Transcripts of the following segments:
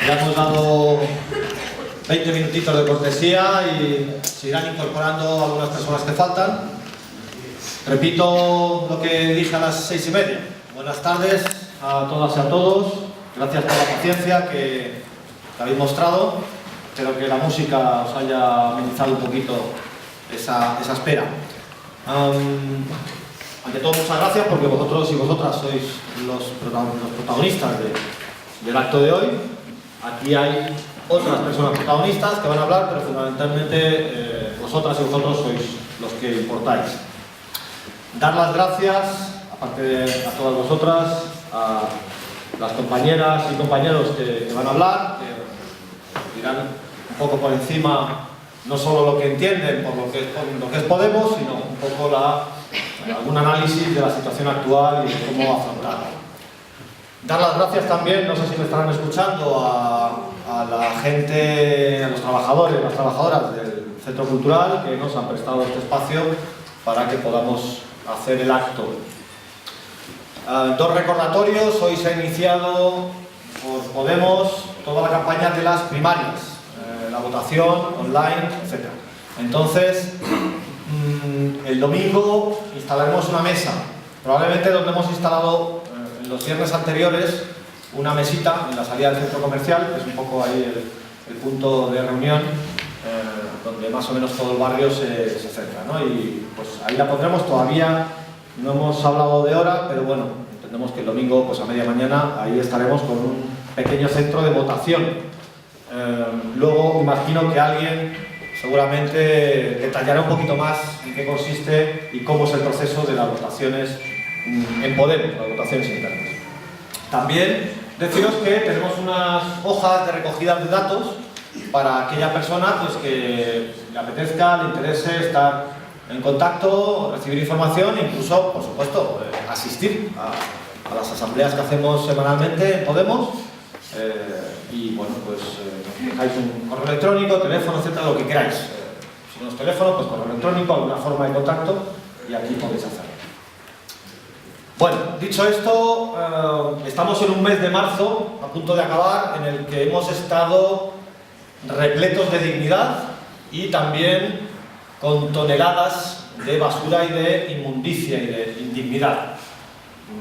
Ya hemos dado 20 minutitos de cortesía y se irán incorporando algunas personas que faltan. Repito lo que dije a las 6:30. Buenas tardes a todas y a todos. Gracias por la paciencia que habéis mostrado. Espero que la música os haya amenizado un poquito esa espera. Ante todo, muchas gracias porque vosotros y vosotras sois los protagonistas del acto de hoy. Aquí hay otras personas protagonistas que van a hablar, pero fundamentalmente vosotras y vosotros sois los que importáis. Dar las gracias, aparte de a todas vosotras, a las compañeras y compañeros que van a hablar, que dirán un poco por encima no solo lo que entienden por lo que es Podemos, sino un poco algún análisis de la situación actual y de cómo afrontarla. Dar las gracias también, no sé si me estarán escuchando, a la gente, a los trabajadores, las trabajadoras del Centro Cultural que nos han prestado este espacio para que podamos hacer el acto. Dos recordatorios: hoy se ha iniciado por Podemos toda la campaña de las primarias, la votación online, etc. Entonces, el domingo instalaremos una mesa, probablemente donde hemos instalado en los viernes anteriores una mesita en la salida del centro comercial, que es un poco ahí el punto de reunión, donde más o menos todo el barrio se centra, ¿no? Y pues ahí la pondremos. Todavía no hemos hablado de hora, pero bueno, entendemos que el domingo pues a media mañana ahí estaremos con un pequeño centro de votación. Luego imagino que alguien seguramente detallará un poquito más en qué consiste y cómo es el proceso de las votaciones en Podemos, las votaciones internas. También deciros que tenemos unas hojas de recogida de datos para aquella persona pues, que le apetezca, le interese estar en contacto, recibir información e incluso, por supuesto, asistir a las asambleas que hacemos semanalmente en Podemos. Y bueno, pues dejáis un correo electrónico, teléfono, etcétera, lo que queráis. Si no es teléfono, pues correo electrónico, alguna forma de contacto, y aquí podéis hacerlo. Bueno, dicho esto, estamos en un mes de marzo, a punto de acabar, en el que hemos estado repletos de dignidad y también con toneladas de basura y de inmundicia y de indignidad.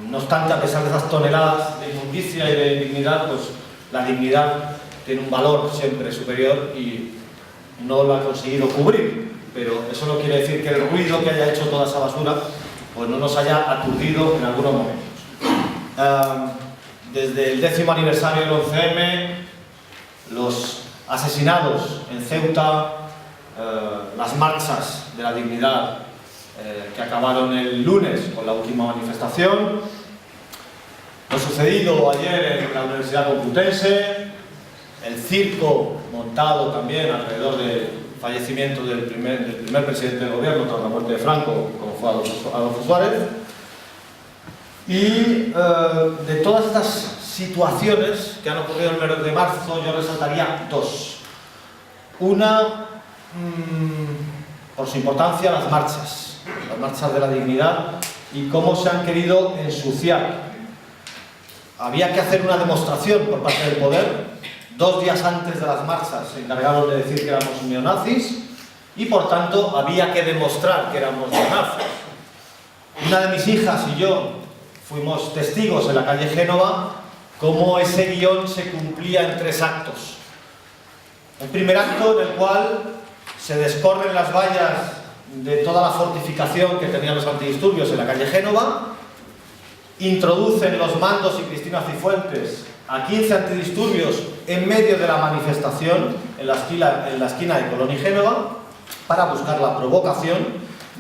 No obstante, a pesar de esas toneladas de inmundicia y de indignidad, pues la dignidad tiene un valor siempre superior y no lo ha conseguido cubrir. Pero eso no quiere decir que el ruido que haya hecho toda esa basura pues no nos haya aturdido en algunos momentos. Desde el 10º aniversario del 11M, los asesinados en Ceuta, las marchas de la dignidad que acabaron el lunes con la última manifestación, lo sucedido ayer en la Universidad Complutense, el circo montado también alrededor del fallecimiento del primer presidente del gobierno tras la muerte de Franco, como fue Adolfo Suárez, y de todas estas situaciones que han ocurrido en el mes de marzo, yo resaltaría dos. Una, por su importancia, las marchas de la dignidad y cómo se han querido ensuciar. Había que hacer una demostración por parte del poder. 2 días antes de las marchas se encargaron de decir que éramos neonazis y por tanto había que demostrar que éramos neonazis. Una de mis hijas y yo fuimos testigos en la calle Génova cómo ese guión se cumplía en 3 actos. Un primer acto en el cual se descorren las vallas de toda la fortificación que tenían los antidisturbios en la calle Génova, introducen los Mandos y Cristina Cifuentes a 15 antidisturbios en medio de la manifestación en la esquina de Colón y Génova para buscar la provocación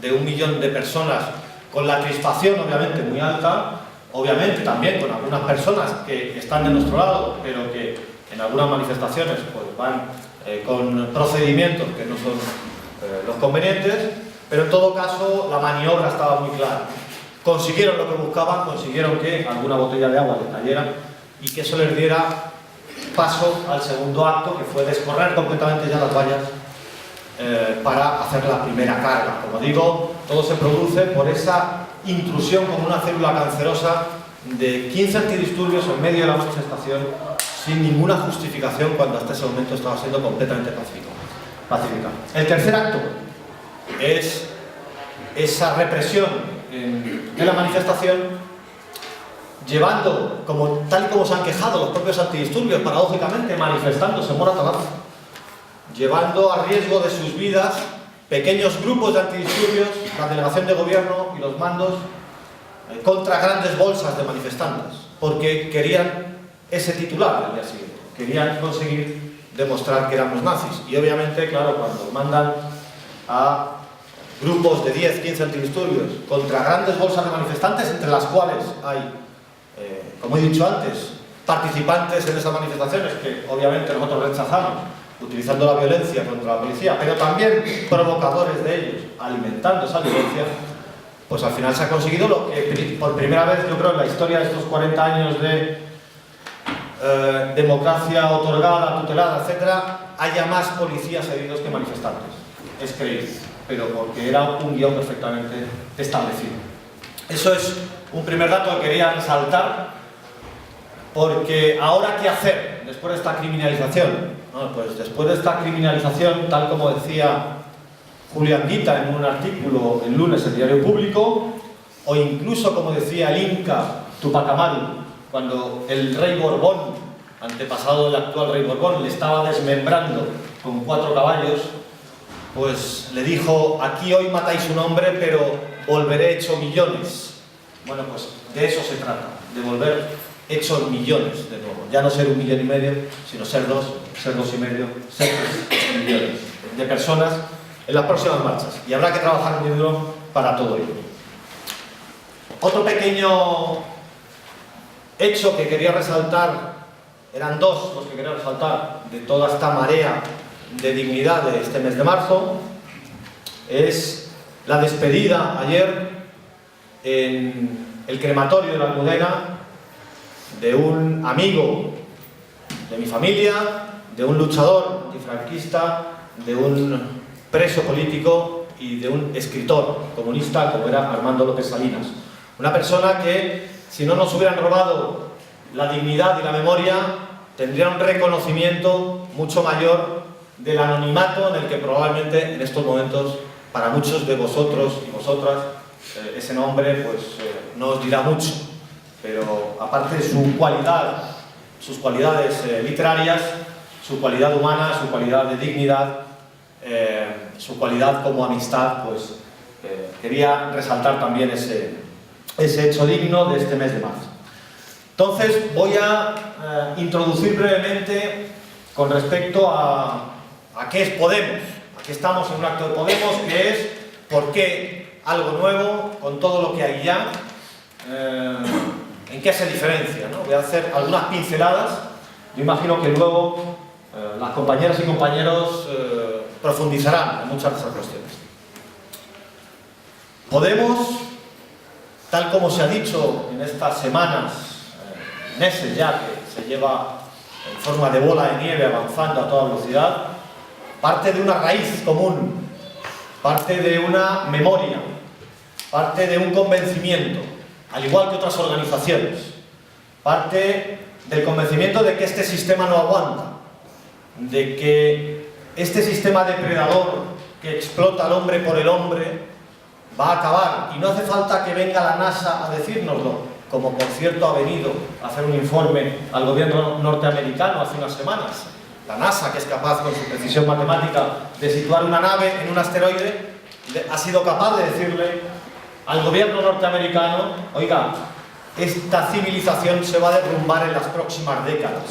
de 1 millón de personas, con la crispación obviamente muy alta, obviamente también con algunas personas que están de nuestro lado, pero que en algunas manifestaciones pues, van con procedimientos que no son los convenientes, pero en todo caso la maniobra estaba muy clara. Consiguieron lo que buscaban, consiguieron que alguna botella de agua les cayera y que eso les diera paso al segundo acto, que fue descorrer completamente ya las vallas para hacer la primera carga. Como digo, todo se produce por esa intrusión como una célula cancerosa de 15 antidisturbios en medio de la manifestación sin ninguna justificación cuando hasta ese momento estaba siendo completamente pacífica. El tercer acto es esa represión de la manifestación, llevando, tal y como se han quejado los propios antidisturbios, paradójicamente manifestándose en Moratalaz, llevando a riesgo de sus vidas pequeños grupos de antidisturbios, la delegación de gobierno y los mandos, contra grandes bolsas de manifestantes, porque querían ese titular del día siguiente, querían conseguir demostrar que éramos nazis. Y obviamente, claro, cuando mandan a grupos de 10, 15 antidisturbios contra grandes bolsas de manifestantes, entre las cuales hay, como he dicho antes, participantes en esas manifestaciones que obviamente nosotros rechazamos, utilizando la violencia contra la policía, pero también provocadores de ellos, alimentando esa violencia, pues al final se ha conseguido lo que por primera vez, yo creo, en la historia de estos 40 años de democracia otorgada, tutelada, etcétera, haya más policías heridos que manifestantes. Es creíble, pero porque era un guión perfectamente establecido. Eso es un primer dato que quería resaltar, porque ahora, ¿qué hacer después de esta criminalización? Bueno, pues después de esta criminalización, tal como decía Julio Anguita en un artículo el lunes en el Diario Público, o incluso como decía el Inca Tupac Amaru, cuando el rey Borbón, antepasado del actual rey Borbón, le estaba desmembrando con 4 caballos, pues le dijo: aquí hoy matáis un hombre, pero volveré hecho millones. Bueno, pues de eso se trata, de volver hechos millones de nuevo. Ya no ser 1,5 millones, sino ser 2, ser 2,5, ser 3 millones de personas en las próximas marchas. Y habrá que trabajar muy duro para todo ello. Otro pequeño hecho que quería resaltar, eran 2 los que quería resaltar de toda esta marea de dignidad de este mes de marzo, es la despedida ayer en el crematorio de la Almudena de un amigo de mi familia, de un luchador antifranquista, de un preso político y de un escritor comunista como era Armando López Salinas. Una persona que, si no nos hubieran robado la dignidad y la memoria, tendría un reconocimiento mucho mayor del anonimato en el que probablemente en estos momentos para muchos de vosotros y vosotras ese nombre pues no os dirá mucho, pero aparte de su cualidad, sus cualidades literarias, su cualidad humana, su cualidad de dignidad, su cualidad como amistad, pues quería resaltar también ese hecho digno de este mes de marzo. Entonces voy a introducir brevemente con respecto a qué es Podemos, a qué estamos en un acto de Podemos, que es por qué algo nuevo con todo lo que hay ya, en qué se diferencia, ¿no? Voy a hacer algunas pinceladas, yo imagino que luego las compañeras y compañeros profundizarán en muchas de esas cuestiones. Podemos, tal como se ha dicho en estas semanas, meses ya que se lleva en forma de bola de nieve avanzando a toda velocidad, parte de una raíz común, parte de una memoria, parte de un convencimiento, al igual que otras organizaciones, parte del convencimiento de que este sistema no aguanta, de que este sistema depredador que explota al hombre por el hombre va a acabar, y no hace falta que venga la NASA a decírnoslo, como por cierto ha venido a hacer un informe al gobierno norteamericano hace unas semanas. La NASA, que es capaz con su precisión matemática de situar una nave en un asteroide, ha sido capaz de decirle al gobierno norteamericano: oiga, esta civilización se va a derrumbar en las próximas décadas.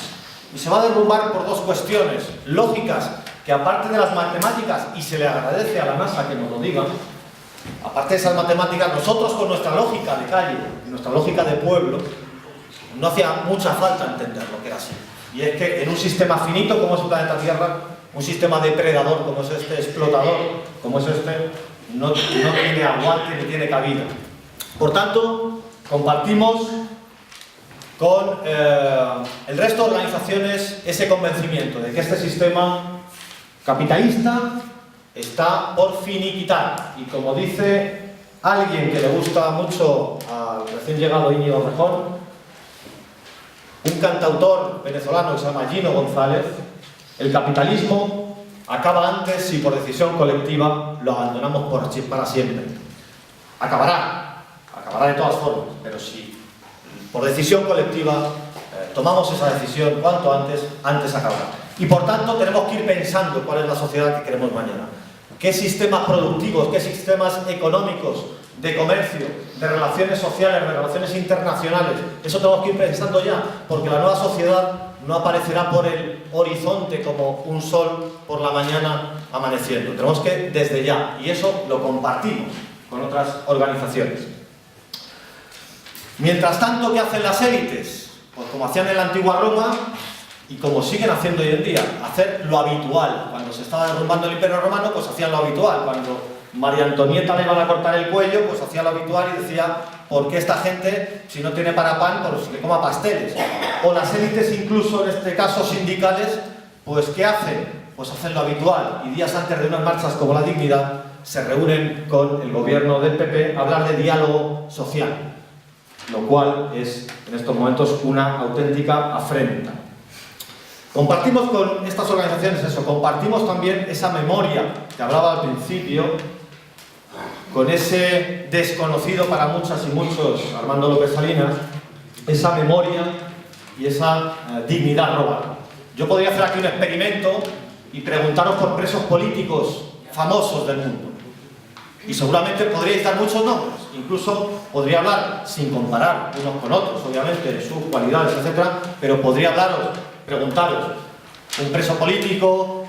Y se va a derrumbar por 2 cuestiones lógicas, que aparte de las matemáticas, y se le agradece a la NASA que nos lo diga, aparte de esas matemáticas, nosotros con nuestra lógica de calle y nuestra lógica de pueblo, no hacía mucha falta entender lo que era así. Y es que en un sistema finito como es el planeta Tierra, un sistema depredador como es este, explotador como es este, no tiene aguante ni tiene cabida. Por tanto, compartimos con el resto de organizaciones ese convencimiento de que este sistema capitalista está por finiquitar. Y como dice alguien que le gusta mucho al recién llegado Íñigo Rejón, un cantautor venezolano que se llama Gino González: el capitalismo acaba antes si por decisión colectiva lo abandonamos para siempre. Acabará de todas formas, pero si por decisión colectiva tomamos esa decisión cuanto antes acabará. Y por tanto tenemos que ir pensando cuál es la sociedad que queremos mañana. ¿Qué sistemas productivos, qué sistemas económicos, de comercio, de relaciones sociales, de relaciones internacionales? Eso tenemos que ir pensando ya, porque la nueva sociedad no aparecerá por el horizonte como un sol por la mañana amaneciendo. Tenemos que desde ya, y eso lo compartimos con otras organizaciones. Mientras tanto, ¿qué hacen las élites? Pues como hacían en la antigua Roma y como siguen haciendo hoy en día, hacer lo habitual. Cuando se estaba derrumbando el Imperio Romano, pues hacían lo habitual. Cuando María Antonieta le iban a cortar el cuello, pues hacía lo habitual y decía: ¿por qué esta gente, si no tiene para pan, pues que coma pasteles? O las élites, incluso en este caso sindicales, pues ¿qué hacen? Pues hacen lo habitual, y días antes de unas marchas como la Dignidad se reúnen con el gobierno del PP a hablar de diálogo social, lo cual es en estos momentos una auténtica afrenta. Compartimos con estas organizaciones eso, compartimos también esa memoria que hablaba al principio, con ese desconocido para muchas y muchos, Armando López Salinas, esa memoria y esa dignidad robada. Yo podría hacer aquí un experimento y preguntaros por presos políticos famosos del mundo. Y seguramente podríais dar muchos nombres. Incluso podría hablar, sin comparar unos con otros, obviamente, de sus cualidades, etc., pero podría preguntaros, un preso político,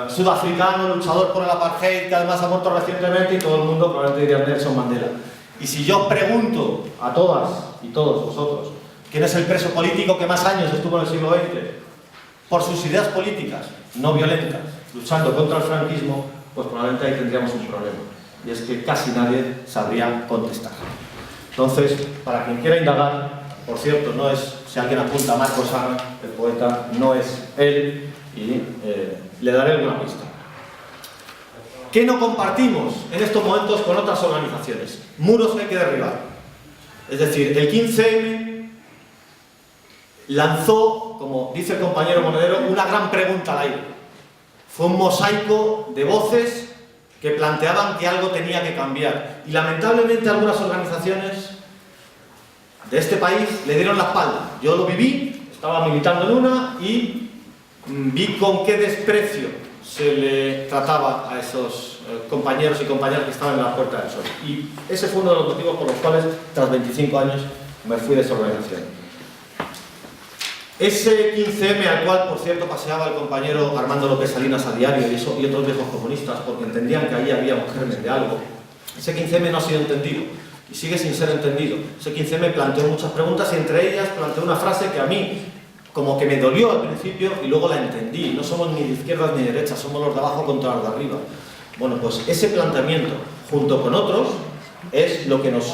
sudafricano, luchador por el apartheid, que además ha muerto recientemente, y todo el mundo probablemente diría Nelson Mandela. Y si yo os pregunto a todas y todos vosotros, ¿quién es el preso político que más años estuvo en el siglo XX? Por sus ideas políticas, no violentas, luchando contra el franquismo, pues probablemente ahí tendríamos un problema. Y es que casi nadie sabría contestar. Entonces, para quien quiera indagar, por cierto, no es, si alguien apunta a Marcos Sara, el poeta, no es él, y le daré alguna pista. ¿Qué no compartimos en estos momentos con otras organizaciones? Muros que hay que derribar. Es decir, el 15M lanzó, como dice el compañero Monedero, una gran pregunta al aire. Fue un mosaico de voces que planteaban que algo tenía que cambiar. Y lamentablemente algunas organizaciones de este país le dieron la espalda. Yo lo viví, estaba militando en una y vi con qué desprecio se le trataba a esos compañeros y compañeras que estaban en la Puerta del Sol. Y ese fue uno de los motivos por los cuales, tras 25 años, me fui de esa organización. Ese 15M al cual, por cierto, paseaba el compañero Armando López Salinas a diario y otros viejos comunistas, porque entendían que ahí había un germen de algo, ese 15M no ha sido entendido y sigue sin ser entendido. Ese 15M planteó muchas preguntas y entre ellas planteó una frase que a mí como que me dolió al principio y luego la entendí. No somos ni de izquierdas ni de derechas, somos los de abajo contra los de arriba. Bueno, pues ese planteamiento, junto con otros, es lo que nos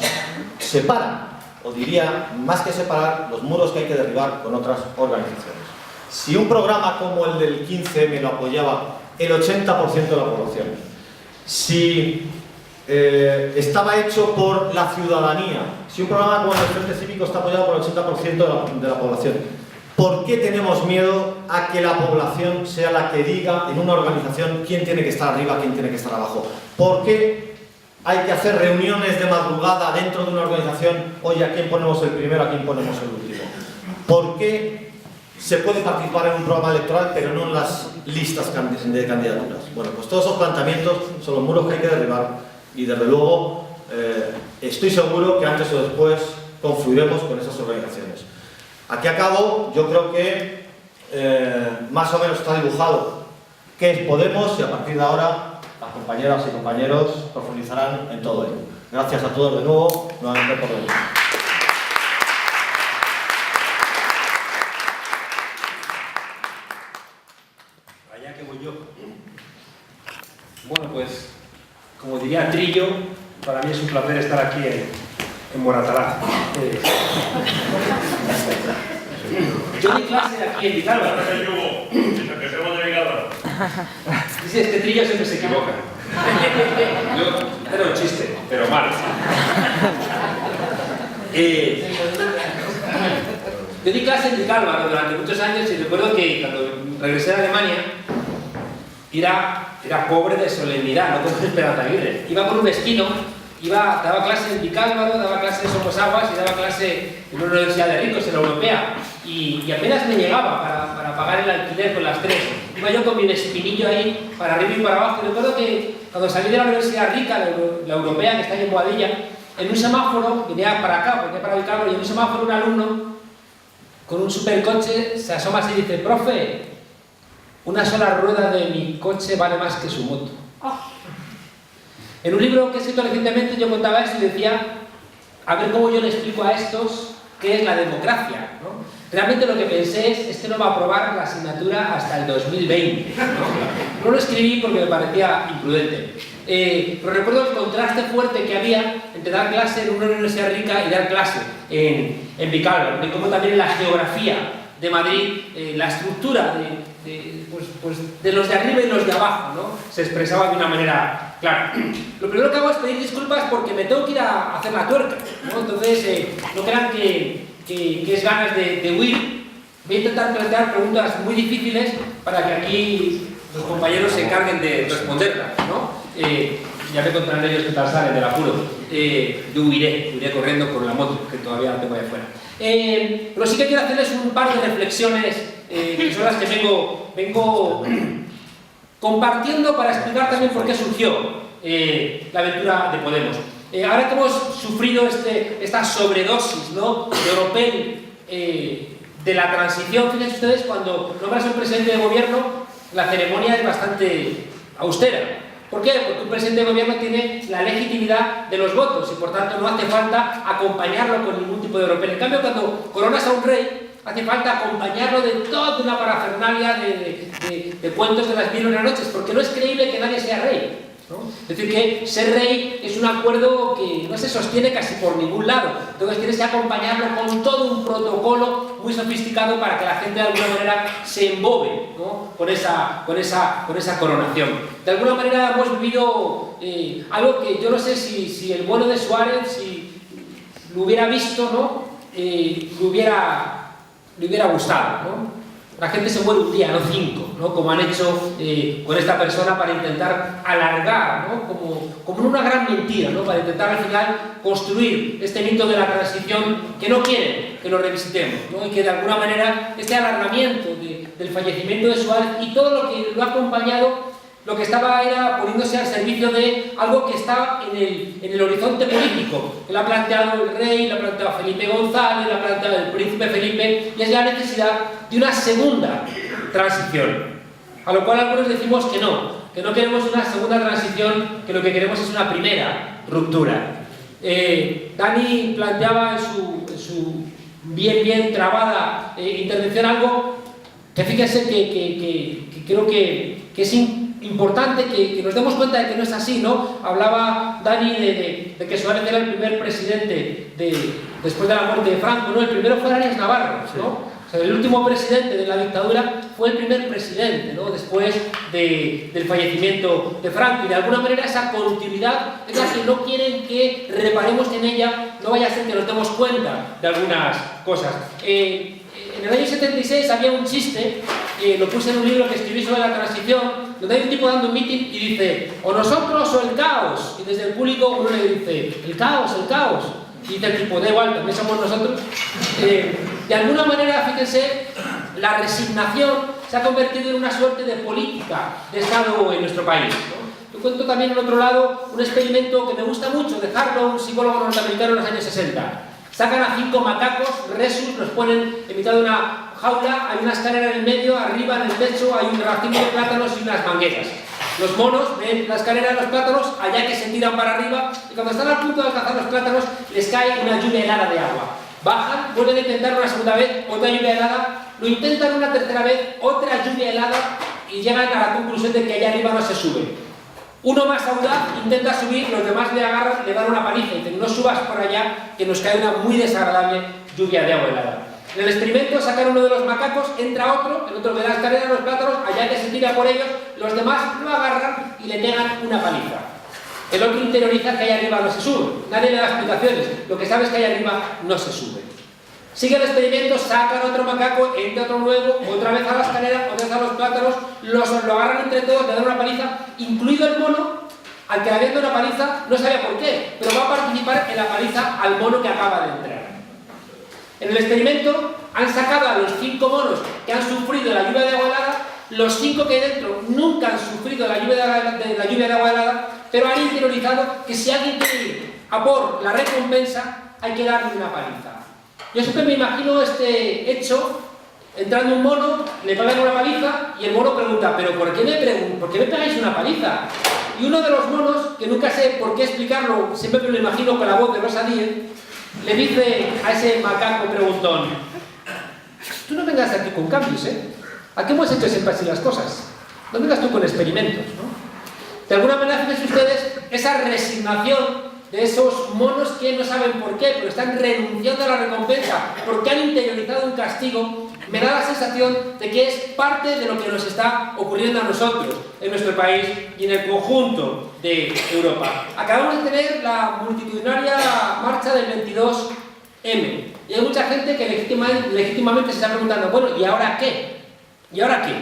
separa, o diría, más que separar, los muros que hay que derribar con otras organizaciones. Si un programa como el del 15M lo apoyaba el 80% de la población, si estaba hecho por la ciudadanía, si un programa como el del Frente Cívico está apoyado por el 80% de la población, ¿por qué tenemos miedo a que la población sea la que diga en una organización quién tiene que estar arriba, quién tiene que estar abajo? ¿Por qué hay que hacer reuniones de madrugada dentro de una organización? Oye, ¿a quién ponemos el primero, a quién ponemos el último? ¿Por qué se puede participar en un programa electoral pero no en las listas de candidaturas? Bueno, pues todos esos planteamientos son los muros que hay que derribar y desde luego estoy seguro que antes o después confluiremos con esas organizaciones. Aquí acabo, yo creo que más o menos está dibujado qué es Podemos y a partir de ahora las compañeras y compañeros profundizarán en todo ello. Gracias a todos de nuevo, nuevamente por venir. Allá que voy yo. Bueno, pues, como diría Trillo, para mí es un placer estar aquí en Moratalá. Yo di clase aquí en Villalba. Dice, este Trillo siempre se equivoca. Yo, era un chiste, pero mal. Yo di clase en Vicálvaro durante muchos años y recuerdo que cuando regresé a Alemania era pobre de solemnidad, no como Esperanza Aguirre. Iba con un vestido, daba clase en Vicálvaro, daba clase en Somosaguas y daba clase en una universidad de ricos, en la europea. Y apenas me llegaba para pagar el alquiler con las tres. Iba yo con mi espinillo ahí para arriba y para abajo. Y recuerdo que cuando salí de la universidad rica, la europea, que está ahí en Boadilla, en un semáforo, venía para acá, venía para Vicálvaro, y en un semáforo un alumno con un supercoche se asoma así y dice: profe, una sola rueda de mi coche vale más que su moto. En un libro que he escrito recientemente yo contaba esto y decía, a ver cómo yo le explico a estos qué es la democracia, ¿no? Realmente lo que pensé es, este no va a aprobar la asignatura hasta el 2020, ¿no? No lo escribí porque me parecía imprudente. Pero recuerdo el contraste fuerte que había entre dar clase en una universidad rica y dar clase en Vicálvaro, y como también en la geografía de Madrid, la estructura de los de arriba y los de abajo, ¿no? Se expresaba de una manera clara. Lo primero que hago es pedir disculpas porque me tengo que ir a hacer la tuerca, ¿no? Entonces, no crean que es ganas de huir. Voy a intentar plantear preguntas muy difíciles para que aquí los compañeros se encarguen de responderlas, ¿no? Ya me contarán ellos qué tal salen del apuro. Yo huiré corriendo con la moto, que todavía la tengo ahí afuera. Pero sí que quiero hacerles un par de reflexiones que son las que vengo compartiendo para explicar también por qué surgió la aventura de Podemos. Ahora que hemos sufrido esta sobredosis, ¿no?, de Oropel, de la transición, fíjense ustedes, cuando nombras un presidente de gobierno, la ceremonia es bastante austera. ¿Por qué? Porque un presidente de gobierno tiene la legitimidad de los votos y por tanto no hace falta acompañarlo con ningún tipo de Oropel. En cambio, cuando coronas a un rey, hace falta acompañarlo de toda una parafernalia de cuentos de las 1001 noches, porque no es creíble que nadie sea rey, ¿no? Es decir, que ser rey es un acuerdo que no se sostiene casi por ningún lado. Entonces tienes que acompañarlo con todo un protocolo muy sofisticado para que la gente de alguna manera se embobe, ¿no?, con esa coronación. De alguna manera hemos vivido algo que yo no sé si el bueno de Suárez, si lo hubiera visto, ¿no?, le hubiera gustado, ¿no? La gente se muere un día, no 5, ¿no?, como han hecho con esta persona para intentar alargar, ¿no?, como en una gran mentira, ¿no?, para intentar al final construir este mito de la transición que no quieren que lo revisitemos, ¿no?, y que de alguna manera este alargamiento del fallecimiento de Suárez y todo lo que lo ha acompañado, lo que estaba era poniéndose al servicio de algo que está en el horizonte político, que lo ha planteado el rey, lo ha planteado Felipe González, lo ha planteado el príncipe Felipe, y es la necesidad de una segunda transición. A lo cual algunos decimos que no queremos una segunda transición, que lo que queremos es una primera ruptura. Dani planteaba en su bien trabada intervención algo que fíjense que creo que es importante que nos demos cuenta de que no es así, ¿no? Hablaba Dani de que Suárez era el primer presidente después de la muerte de Franco, ¿no? El primero fue Arias Navarro, ¿no? O sea, el último presidente de la dictadura fue el primer presidente, ¿no?, después del fallecimiento de Franco, y de alguna manera esa continuidad es la que no quieren que reparemos en ella, no vaya a ser que nos demos cuenta de algunas cosas. En el año 76 había un chiste, lo puse en un libro que escribí sobre la transición, donde hay un tipo dando un meeting y dice: o nosotros o el caos, y desde el público uno le dice: el caos, y dice el tipo: da igual, también somos nosotros. De alguna manera, fíjense, la resignación se ha convertido en una suerte de política de Estado en nuestro país, ¿no? Yo cuento también, en otro lado, un experimento que me gusta mucho de Harlow, un psicólogo norteamericano en los años 60. Sacan a 5 macacos, resus, los ponen en mitad de una jaula, hay una escalera en el medio, arriba en el techo hay un racimo de plátanos y unas mangueras. Los monos ven la escalera de los plátanos, allá que se tiran para arriba, y cuando están a punto de alcanzar los plátanos, les cae una lluvia helada de agua. Bajan, vuelven a intentar una segunda vez, otra lluvia helada, lo intentan una tercera vez, otra lluvia helada, y llegan a la conclusión de que allá arriba no se sube. Uno más audaz intenta subir, los demás le agarran, le dan una paliza y dicen: no subas por allá, que nos cae una muy desagradable lluvia de agua helada. En el experimento sacan uno de los macacos, entra otro, el otro ve la escalera de los plátanos, allá que se tira por ellos, los demás lo agarran y le pegan una paliza. El otro interioriza que allá arriba no se sube, nadie le da explicaciones, lo que sabe es que allá arriba no se sube. Sigue el experimento, sacan otro macaco, entra otro nuevo, otra vez a la escalera, otra vez a los plátanos, lo agarran entre todos, le dan una paliza, incluido el mono, al que le habían dado una paliza, no sabía por qué, pero va a participar en la paliza al mono que acaba de entrar. En el experimento han sacado a los 5 monos que han sufrido la lluvia de agua helada, los 5 que hay dentro nunca han sufrido la lluvia de agua helada, pero han interiorizado que si alguien quiere ir a por la recompensa, hay que darle una paliza. Yo siempre me imagino este hecho, entrando un mono, le pegan una paliza y el mono pregunta, ¿pero por qué me pegáis una paliza? Y uno de los monos, que nunca sé por qué explicarlo, siempre me lo imagino con la voz de Rosa Díez, le dice a ese macaco preguntón, tú no vengas aquí con cambios, ¿eh? ¿A qué hemos hecho siempre así las cosas? No vengas tú con experimentos, ¿no? De alguna manera, fíjense ustedes, esa resignación de esos monos que no saben por qué, pero están renunciando a la recompensa porque han interiorizado un castigo, me da la sensación de que es parte de lo que nos está ocurriendo a nosotros, en nuestro país y en el conjunto de Europa. Acabamos de tener la multitudinaria marcha del 22M y hay mucha gente que legítimamente se está preguntando, bueno, ¿y ahora qué? ¿Y ahora qué?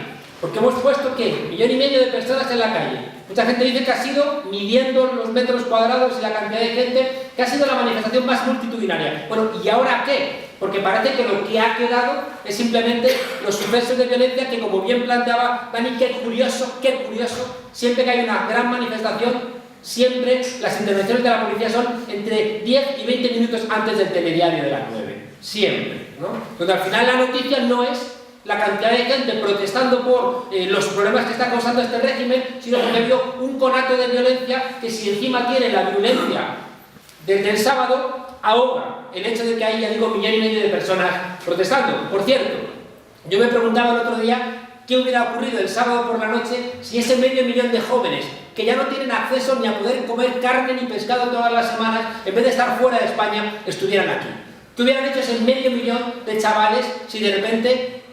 Porque hemos puesto, ¿qué? 1,5 millones de personas en la calle. Mucha gente dice que ha sido, midiendo los metros cuadrados y la cantidad de gente, que ha sido la manifestación más multitudinaria. Bueno, ¿y ahora qué? Porque parece que lo que ha quedado es simplemente los sucesos de violencia que, como bien planteaba Dani, qué curioso, siempre que hay una gran manifestación, siempre las intervenciones de la policía son entre 10 y 20 minutos antes del telediario de las 9. Siempre, ¿no? Donde al final la noticia no es la cantidad de gente protestando por los problemas que está causando este régimen, sino porque ha habido un conato de violencia que, si encima tiene la violencia desde el sábado, ahoga el hecho de que hay, ya digo, 1,5 millones de personas protestando. Por cierto, yo me preguntaba el otro día qué hubiera ocurrido el sábado por la noche si ese 500 000 de jóvenes que ya no tienen acceso ni a poder comer carne ni pescado todas las semanas, en vez de estar fuera de España, estuvieran aquí. ¿Qué hubieran hecho ese 500 000 de chavales si de repente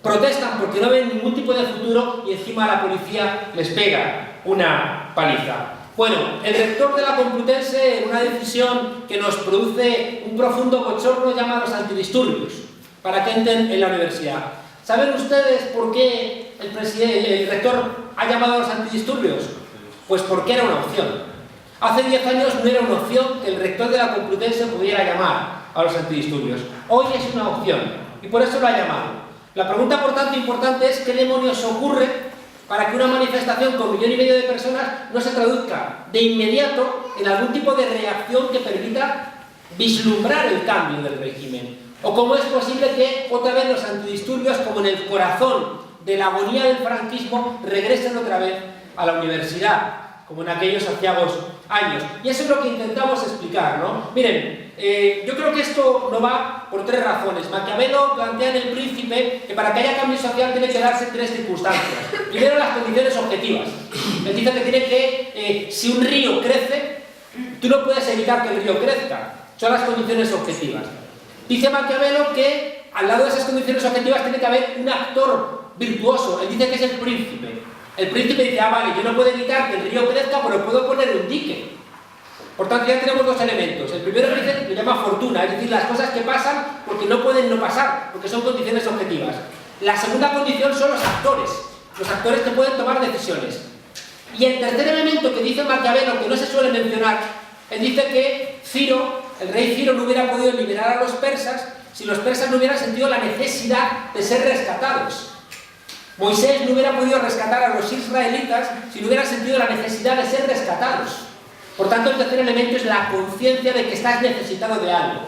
protestan porque no ven ningún tipo de futuro y encima la policía les pega una paliza? Bueno, el rector de la Complutense, en una decisión que nos produce un profundo bochorno, llama a los antidisturbios para que entren en la universidad. ¿Saben ustedes por qué el rector ha llamado a los antidisturbios? Pues porque era una opción. Hace 10 años no era una opción que el rector de la Complutense pudiera llamar a los antidisturbios. Hoy es una opción y por eso lo ha llamado. La pregunta, por tanto, importante es ¿qué demonios ocurre para que una manifestación con 1,5 millones de personas no se traduzca de inmediato en algún tipo de reacción que permita vislumbrar el cambio del régimen? ¿O cómo es posible que otra vez los antidisturbios, como en el corazón de la agonía del franquismo, regresen otra vez a la universidad, como en aquellos aciagos años? Y eso es lo que intentamos explicar, ¿no? Miren, yo creo que esto no va por 3 razones. Maquiavelo plantea en El Príncipe que para que haya cambio social tiene que darse 3 circunstancias. Primero, las condiciones objetivas. Él dice que tiene que, si un río crece, tú no puedes evitar que el río crezca. Son las condiciones objetivas. Dice Maquiavelo que al lado de esas condiciones objetivas tiene que haber un actor virtuoso. Él dice que es el príncipe. El príncipe dice, vale, yo no puedo evitar que el río crezca, pero puedo poner un dique. Por tanto, ya tenemos 2 elementos. El primero lo llama fortuna, es decir, las cosas que pasan porque no pueden no pasar, porque son condiciones objetivas. La segunda condición son los actores que pueden tomar decisiones. Y el tercer elemento que dice Maquiavelo, que no se suele mencionar, él dice que Ciro, el rey Ciro, no hubiera podido liberar a los persas si los persas no hubieran sentido la necesidad de ser rescatados. Moisés no hubiera podido rescatar a los israelitas si no hubieran sentido la necesidad de ser rescatados. Por tanto, el tercer elemento es la conciencia de que estás necesitado de algo.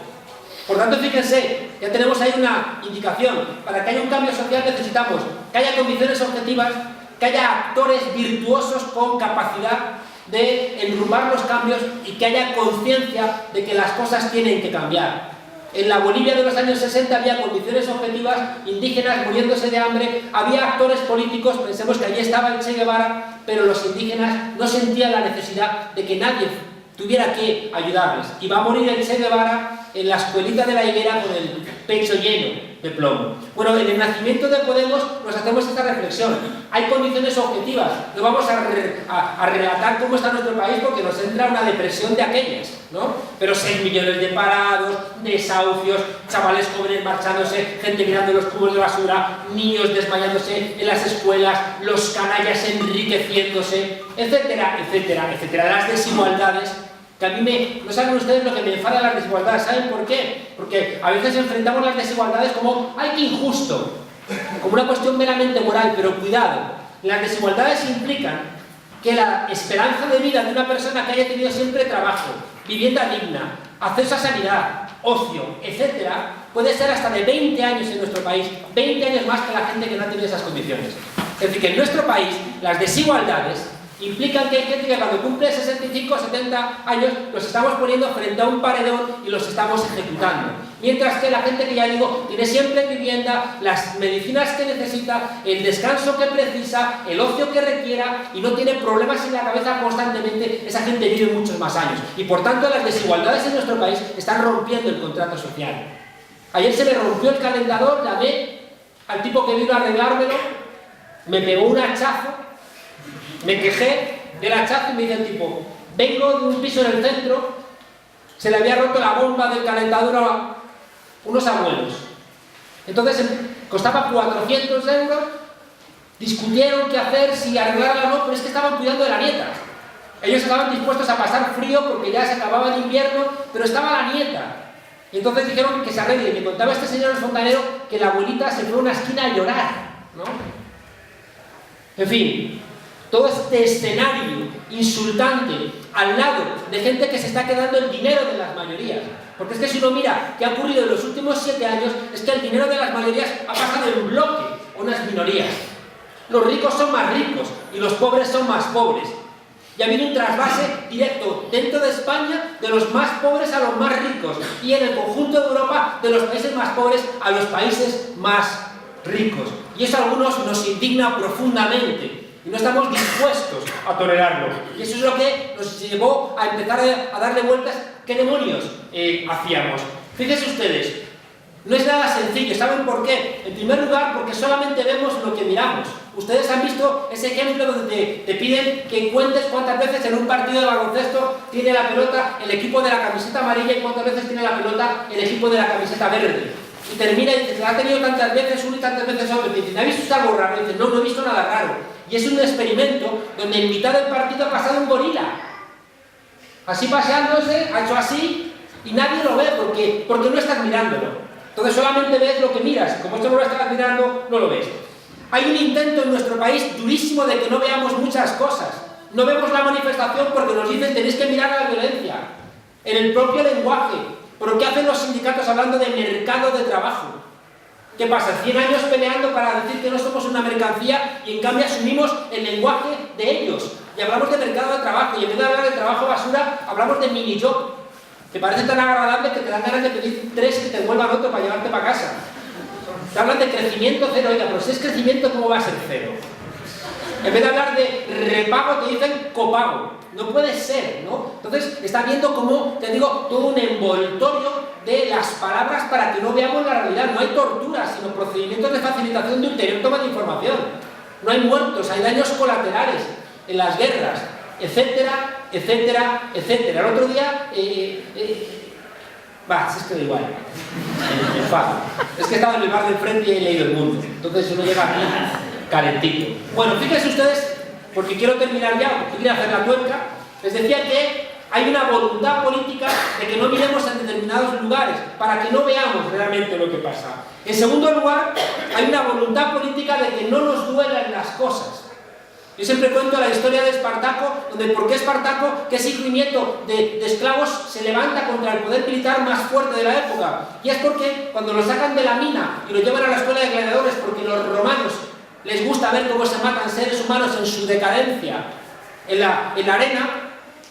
Por tanto, fíjense, ya tenemos ahí una indicación. Para que haya un cambio social necesitamos que haya condiciones objetivas, que haya actores virtuosos con capacidad de enrumbar los cambios y que haya conciencia de que las cosas tienen que cambiar. En la Bolivia de los años 60 había condiciones objetivas, indígenas muriéndose de hambre, había actores políticos, pensemos que allí estaba el Che Guevara, pero los indígenas no sentían la necesidad de que nadie tuviera que ayudarles. Y va a morir el Che Guevara en la escuelita de la higuera con el pecho lleno de plomo. Bueno, en el nacimiento de Podemos nos hacemos esta reflexión. Hay condiciones objetivas. No vamos a relatar cómo está nuestro país porque nos entra una depresión de aquellas, ¿no? Pero 6 millones de parados, desahucios, chavales jóvenes marchándose, gente mirando los cubos de basura, niños desmayándose en las escuelas, los canallas enriqueciéndose, etcétera, etcétera, etcétera. Las desigualdades. Que a mí no saben ustedes lo que me enfada las desigualdades. ¿Saben por qué? Porque a veces enfrentamos las desigualdades como ¡ay, qué injusto! Como una cuestión meramente moral, pero cuidado. Las desigualdades implican que la esperanza de vida de una persona que haya tenido siempre trabajo, vivienda digna, acceso a sanidad, ocio, etcétera, puede ser hasta de 20 años en nuestro país, 20 años más que la gente que no tiene esas condiciones. Es decir, que en nuestro país las desigualdades implican que hay gente que cuando cumple 65 o 70 años los estamos poniendo frente a un paredón y los estamos ejecutando. Mientras que la gente que ya digo tiene siempre vivienda, las medicinas que necesita, el descanso que precisa, el ocio que requiera y no tiene problemas en la cabeza constantemente, esa gente vive muchos más años. Y por tanto las desigualdades en nuestro país están rompiendo el contrato social. Ayer se me rompió el calentador, llamé al tipo que vino a arreglármelo, me pegó un hachazo. Me quejé del hachazo y me dice el tipo, vengo de un piso en el centro, se le había roto la bomba del calentador a unos abuelos. Entonces costaba 400 euros, discutieron qué hacer, si arreglarla o no, pero es que estaban cuidando de la nieta. Ellos estaban dispuestos a pasar frío porque ya se acababa el invierno, pero estaba la nieta. Y entonces dijeron que se arregle. Y me contaba este señor el fontanero que la abuelita se fue a una esquina a llorar, ¿no? En fin, todo este escenario insultante al lado de gente que se está quedando el dinero de las mayorías. Porque es que si uno mira qué ha ocurrido en los últimos 7 años, es que el dinero de las mayorías ha pasado en bloque a unas minorías. Los ricos son más ricos y los pobres son más pobres. Y ha habido un trasvase directo dentro de España de los más pobres a los más ricos y en el conjunto de Europa de los países más pobres a los países más ricos. Y eso a algunos nos indigna profundamente. Y no estamos dispuestos a tolerarlo. Y eso es lo que nos llevó a empezar a darle vueltas. ¿Qué demonios hacíamos? Fíjense ustedes, no es nada sencillo. ¿Saben por qué? En primer lugar, porque solamente vemos lo que miramos. Ustedes han visto ese ejemplo donde te piden que cuentes cuántas veces en un partido de baloncesto tiene la pelota el equipo de la camiseta amarilla y cuántas veces tiene la pelota el equipo de la camiseta verde. Y termina y dice, ha tenido tantas veces uno y tantas veces otro. Y dice, ¿ha visto algo raro? Y dice, no, no he visto nada raro. Y es un experimento donde en mitad del partido ha pasado un gorila. Así paseándose, ha hecho así, y nadie lo ve porque no estás mirándolo. Entonces solamente ves lo que miras. Como esto no lo estás mirando, no lo ves. Hay un intento en nuestro país durísimo de que no veamos muchas cosas. No vemos la manifestación porque nos dicen tenéis que mirar a la violencia. En el propio lenguaje. ¿Pero qué hacen los sindicatos hablando de mercado de trabajo? ¿Qué pasa? 100 años peleando para decir que no somos una mercancía y en cambio asumimos el lenguaje de ellos. Y hablamos de mercado de trabajo y en vez de hablar de trabajo basura, hablamos de mini job. Que parece tan agradable que te dan ganas de pedir 3 que te devuelvan otro para llevarte para casa. Te hablan de crecimiento cero. Oiga, pero si es crecimiento, ¿cómo va a ser cero? En vez de hablar de repago, te dicen copago. No puede ser, ¿no? Entonces, está viendo como, te digo, todo un envoltorio de las palabras para que no veamos la realidad. No hay torturas, sino procedimientos de facilitación de ulterior toma de información. No hay muertos, hay daños colaterales en las guerras, etcétera, etcétera, etcétera. El otro día... si es que da igual. Me enfado. Es que estaba en el bar del frente y he leído El Mundo. Entonces uno llega aquí calentito. Bueno, fíjense ustedes, porque quiero terminar ya, porque quiero hacer la tuerca. Les decía que hay una voluntad política de que no miremos en determinados lugares, para que no veamos realmente lo que pasa. En segundo lugar, hay una voluntad política de que no nos duelan las cosas. Yo siempre cuento la historia de Espartaco, donde por qué Espartaco, que es hijo y nieto de esclavos, se levanta contra el poder militar más fuerte de la época. Y es porque cuando lo sacan de la mina y lo llevan a la escuela de gladiadores, porque los romanos les gusta ver cómo se matan seres humanos en su decadencia en la arena,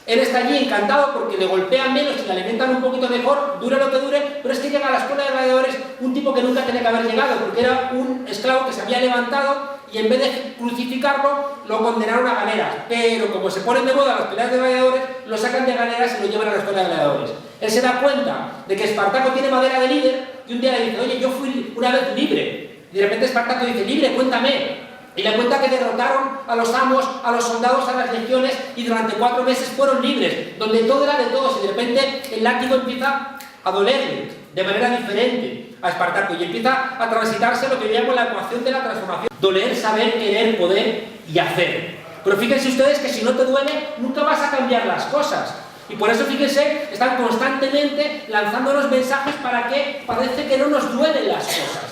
él está allí encantado porque le golpean menos y le alimentan un poquito mejor, dure lo que dure, pero es que llega a la escuela de gladiadores un tipo que nunca tenía que haber llegado, porque era un esclavo que se había levantado y en vez de crucificarlo, lo condenaron a galeras. Pero como se ponen de moda las peleas de gladiadores, lo sacan de galeras y lo llevan a la escuela de gladiadores. Él se da cuenta de que Espartaco tiene madera de líder y un día le dice, oye, yo fui una vez libre. Y de repente Espartaco dice, libre, cuéntame. Y le cuenta que derrotaron a los amos, a los soldados, a las legiones y durante 4 meses fueron libres, donde todo era de todos y de repente el látigo empieza a dolerle de manera diferente a Espartaco y empieza a transitarse lo que yo llamo la ecuación de la transformación. Doler, saber, querer, poder y hacer. Pero fíjense ustedes que si no te duele, nunca vas a cambiar las cosas. Y por eso, fíjense, están constantemente lanzándonos mensajes para que parece que no nos duelen las cosas.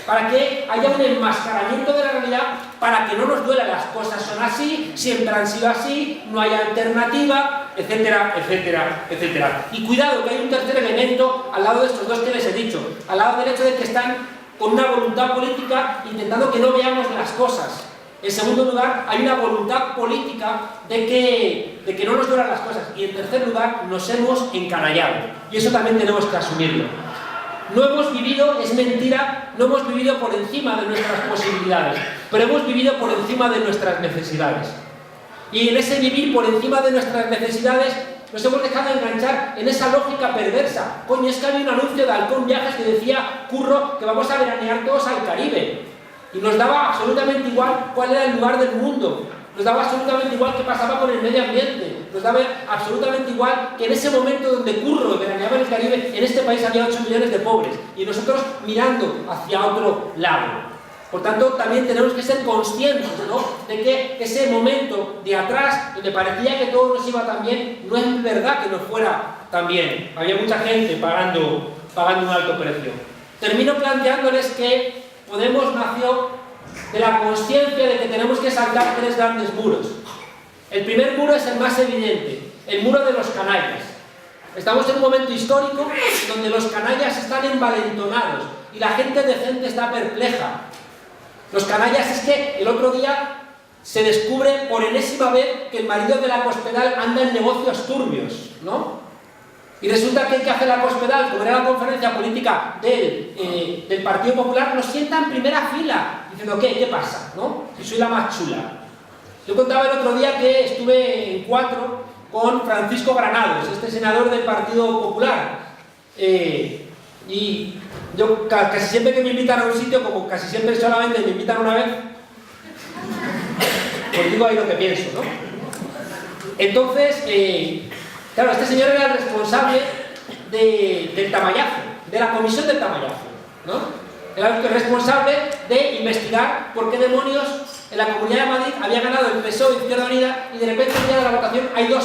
Para que haya un enmascaramiento de la realidad, para que no nos duelan las cosas son así, siempre han sido así, no hay alternativa, etcétera, etcétera, etcétera. Y cuidado, que hay un tercer elemento al lado de estos dos que les he dicho, al lado del hecho de que están con una voluntad política intentando que no veamos las cosas. En segundo lugar, hay una voluntad política de que no nos duelan las cosas. Y en tercer lugar, nos hemos encanallado. Y eso también tenemos que asumirlo. No hemos vivido, es mentira, no hemos vivido por encima de nuestras posibilidades, pero hemos vivido por encima de nuestras necesidades. Y en ese vivir por encima de nuestras necesidades nos hemos dejado enganchar en esa lógica perversa. Coño, es que había un anuncio de Halcón Viajes que decía, curro, que vamos a veranear todos al Caribe. Y nos daba absolutamente igual cuál era el lugar del mundo. Nos daba absolutamente igual qué pasaba con el medio ambiente. Nos daba absolutamente igual que en ese momento donde Curro veraneaba en el Caribe, en este país había 8 millones de pobres. Y nosotros mirando hacia otro lado. Por tanto, también tenemos que ser conscientes, ¿no?, de que ese momento de atrás, donde parecía que todo nos iba tan bien, no es verdad que nos fuera tan bien. Había mucha gente pagando un alto precio. Termino planteándoles que Podemos nació de la consciencia de que tenemos que saltar 3 grandes muros. El primer muro es el más evidente, el muro de los canallas. Estamos en un momento histórico donde los canallas están envalentonados y la gente decente está perpleja. Los canallas es que el otro día se descubre por enésima vez que el marido de la Cospedal anda en negocios turbios, ¿no? Y resulta que el que hace la Cospedal, como era la conferencia política del Partido Popular, nos sienta en primera fila, diciendo, ¿qué pasa? ¿No? Si soy la más chula. Yo contaba el otro día que estuve en 4 con Francisco Granados, este senador del Partido Popular. Y yo casi siempre que me invitan a un sitio, como casi siempre solamente me invitan una vez, pues digo ahí lo que pienso, ¿no? Entonces, claro, este señor era el responsable del Tamayazo, de la comisión del Tamayazo, ¿no? Era el responsable de investigar por qué demonios en la Comunidad de Madrid había ganado el PSOE y Izquierda Unida y de repente el día de la votación hay 2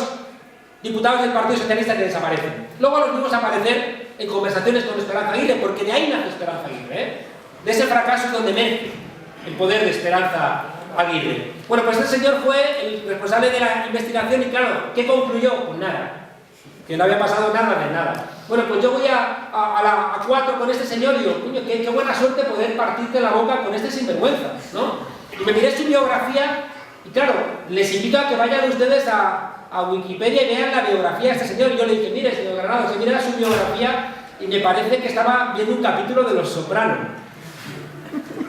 diputados del Partido Socialista que desaparecen. Luego los vimos aparecer en conversaciones con Esperanza Aguirre, porque de ahí nace Esperanza Aguirre, ¿eh? De ese fracaso es donde emerge el poder de Esperanza Aguirre. Bueno, pues este señor fue el responsable de la investigación y claro, ¿qué concluyó? Pues nada. Que no había pasado nada de nada. Bueno, pues yo voy a 4 con este señor y digo, coño, qué buena suerte poder partirte la boca con este sinvergüenza, ¿no? Y me miré su biografía y claro, les invito a que vayan ustedes a Wikipedia y vean la biografía de este señor. Y yo le dije, mire, señor Granados, que mire su biografía y me parece que estaba viendo un capítulo de Los Sopranos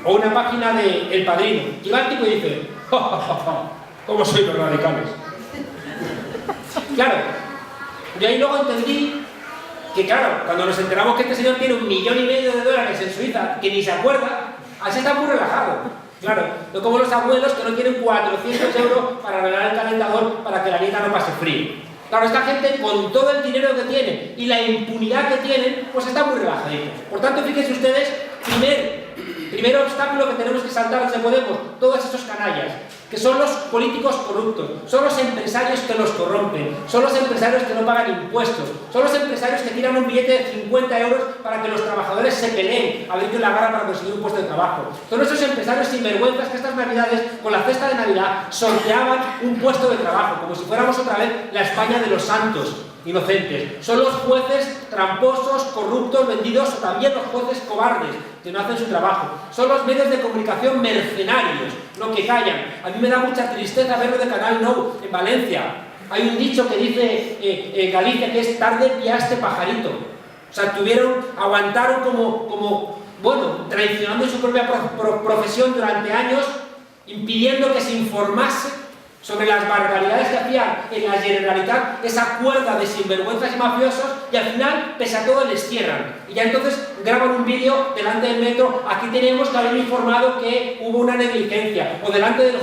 o una página de El Padrino. Y va el tipo y dice, ¡ja, ja, ja, ja! ¿Cómo soy los radicales? Claro. Yo ahí luego entendí que, claro, cuando nos enteramos que este señor tiene $1,5 millones en Suiza, que ni se acuerda, así está muy relajado. Claro, no como los abuelos que no tienen 400 euros para arreglar el calentador para que la nieta no pase frío. Claro, esta gente, con todo el dinero que tiene y la impunidad que tienen, pues está muy relajaditos. Por tanto, fíjense ustedes, primer obstáculo que tenemos que saltar desde Podemos, todos esos canallas, que son los políticos corruptos, son los empresarios que los corrompen, son los empresarios que no pagan impuestos, son los empresarios que tiran un billete de 50 euros para que los trabajadores se peleen a ver quién la gana para conseguir un puesto de trabajo. Son esos empresarios sinvergüenzas que estas navidades, con la cesta de Navidad, sorteaban un puesto de trabajo, como si fuéramos otra vez la España de los santos inocentes. Son los jueces tramposos, corruptos, vendidos, o también los jueces cobardes que no hacen su trabajo. Son los medios de comunicación mercenarios, no que callan. A mí me da mucha tristeza verlo de Canal Nou en Valencia. Hay un dicho que dice Galicia que es tarde piaste pajarito. O sea, aguantaron como bueno, traicionando su propia profesión durante años, impidiendo que se informase sobre las barbaridades que hacían en la Generalitat, esa cuerda de sinvergüenzas y mafiosos, y al final, pese a todo, les cierran. Y ya entonces graban un vídeo delante del metro: aquí tenemos que haber informado que hubo una negligencia, o delante del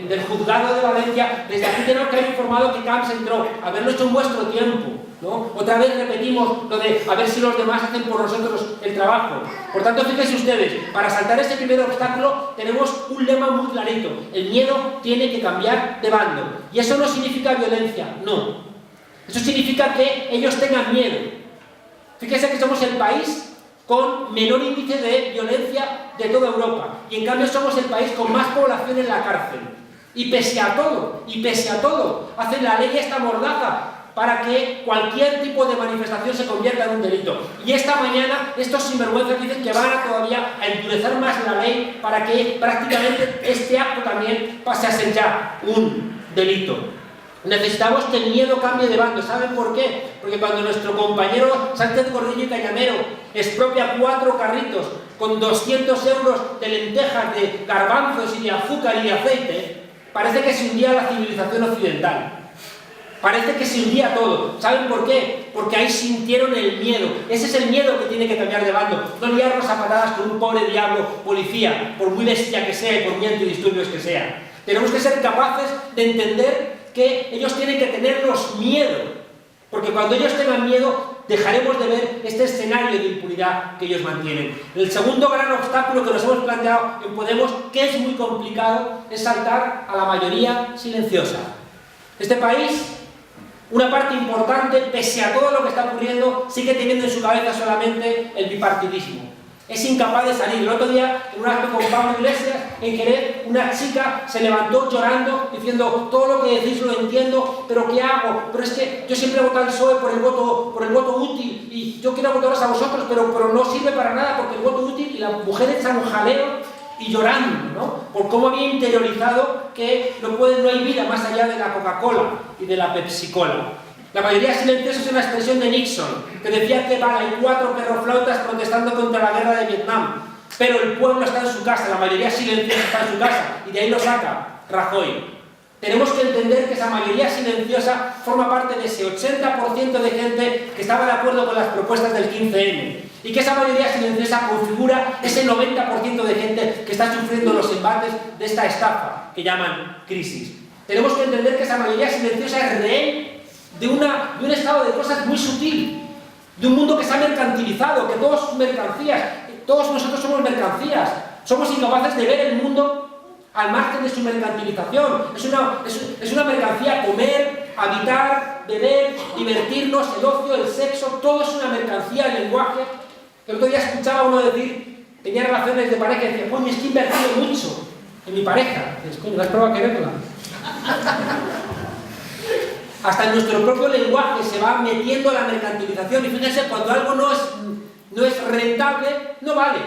del juzgado de Valencia: desde aquí tenemos que haber informado que Camps entró, haberlo hecho en vuestro tiempo, ¿no? Otra vez repetimos lo de a ver si los demás hacen por nosotros el trabajo. Por tanto, fíjense ustedes, para saltar ese primer obstáculo tenemos un lema muy clarito: el miedo tiene que cambiar de bando. Y eso no significa violencia, no. Eso significa que ellos tengan miedo. Fíjense que somos el país con menor índice de violencia de toda Europa, y en cambio somos el país con más población en la cárcel. Y pese a todo, hacen la ley esta mordaza para que cualquier tipo de manifestación se convierta en un delito. Y esta mañana estos sinvergüenzas dicen que van a todavía a endurecer más la ley para que prácticamente este acto también pase a ser ya un delito. Necesitamos que el miedo cambie de bando. ¿Saben por qué? Porque cuando nuestro compañero Sánchez Gordillo y Cañamero expropia 4 carritos con 200 euros de lentejas, de garbanzos y de azúcar y de aceite, parece que se hundía la civilización occidental. Parece que se hundía todo. ¿Saben por qué? Porque ahí sintieron el miedo. Ese es el miedo que tiene que cambiar de bando. No liarnos a patadas con un pobre diablo policía, por muy bestia que sea y por muy antidisturbios que sea. Tenemos que ser capaces de entender que ellos tienen que tenernos miedo. Porque cuando ellos tengan miedo, dejaremos de ver este escenario de impunidad que ellos mantienen. El segundo gran obstáculo que nos hemos planteado en Podemos, que es muy complicado, es saltar a la mayoría silenciosa. Este país, una parte importante, pese a todo lo que está ocurriendo, sigue teniendo en su cabeza solamente el bipartidismo. Es incapaz de salir. El otro día, en un acto con Pablo Iglesias, en Jerez, una chica se levantó llorando, diciendo: todo lo que decís lo entiendo, pero ¿qué hago? Pero es que yo siempre he votado al PSOE por el voto útil, y yo quiero votaros a vosotros, pero no sirve para nada, porque el voto útil, y la mujer echa un jaleo y llorando, ¿no? Por cómo había interiorizado que no hay vida más allá de la Coca-Cola y de la Pepsi-Cola. La mayoría silenciosa es una expresión de Nixon, que decía que vale, hay 4 perroflautas protestando contra la guerra de Vietnam, pero el pueblo está en su casa, la mayoría silenciosa está en su casa, y de ahí lo saca Rajoy. Tenemos que entender que esa mayoría silenciosa forma parte de ese 80% de gente que estaba de acuerdo con las propuestas del 15M, y que esa mayoría silenciosa configura ese 90% de gente que está sufriendo los embates de esta estafa que llaman crisis. Tenemos que entender que esa mayoría silenciosa es rehén de un estado de cosas muy sutil, de un mundo que se ha mercantilizado, que todos son mercancías, todos nosotros somos mercancías, somos incapaces de ver el mundo al margen de su mercantilización. Es una mercancía: comer, habitar, beber, divertirnos, el ocio, el sexo, todo es una mercancía. El lenguaje. El otro día escuchaba a uno decir, tenía relaciones de pareja y decía: coño, es que he invertido mucho en mi pareja. Dices: coño, ¿no has probado a quererla? Hasta en nuestro propio lenguaje se va metiendo la mercantilización. Y fíjense, cuando algo no es rentable, no vale.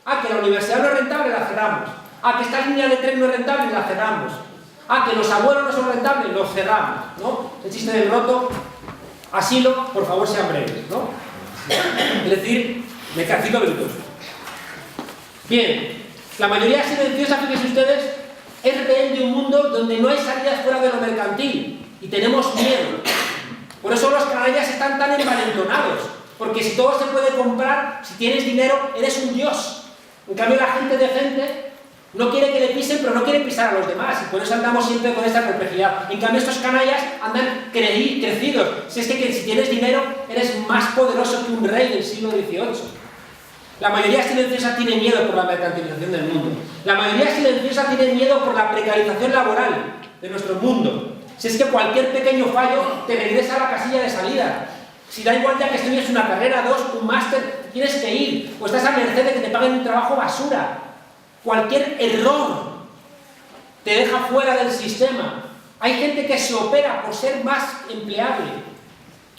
Ah, que la universidad no es rentable, la cerramos. Ah, que esta línea de tren no es rentable, la cerramos. Ah, que los abuelos no son rentables, los cerramos, ¿no? El chiste del roto: asilo, por favor sean breves, ¿no? Es decir, me quedan 5 minutos. Bien, la mayoría silenciosa, fíjense ustedes, es rehén de un mundo donde no hay salidas fuera de lo mercantil. Y tenemos miedo. Por eso los canallas están tan envalentonados. Porque si todo se puede comprar, si tienes dinero, eres un dios. En cambio, la gente decente no quiere que le pisen, pero no quiere pisar a los demás. Y por eso andamos siempre con esta complejidad. En cambio, estos canallas andan crecidos. Si es que si tienes dinero, eres más poderoso que un rey del siglo XVIII. La mayoría silenciosa tiene miedo por la mercantilización del mundo. La mayoría silenciosa tiene miedo por la precarización laboral de nuestro mundo. Si es que cualquier pequeño fallo te regresa a la casilla de salida. Si da igual ya que estudies una carrera, 2, un máster, tienes que ir. O estás a merced de que te paguen un trabajo basura. Cualquier error te deja fuera del sistema. Hay gente que se opera por ser más empleable.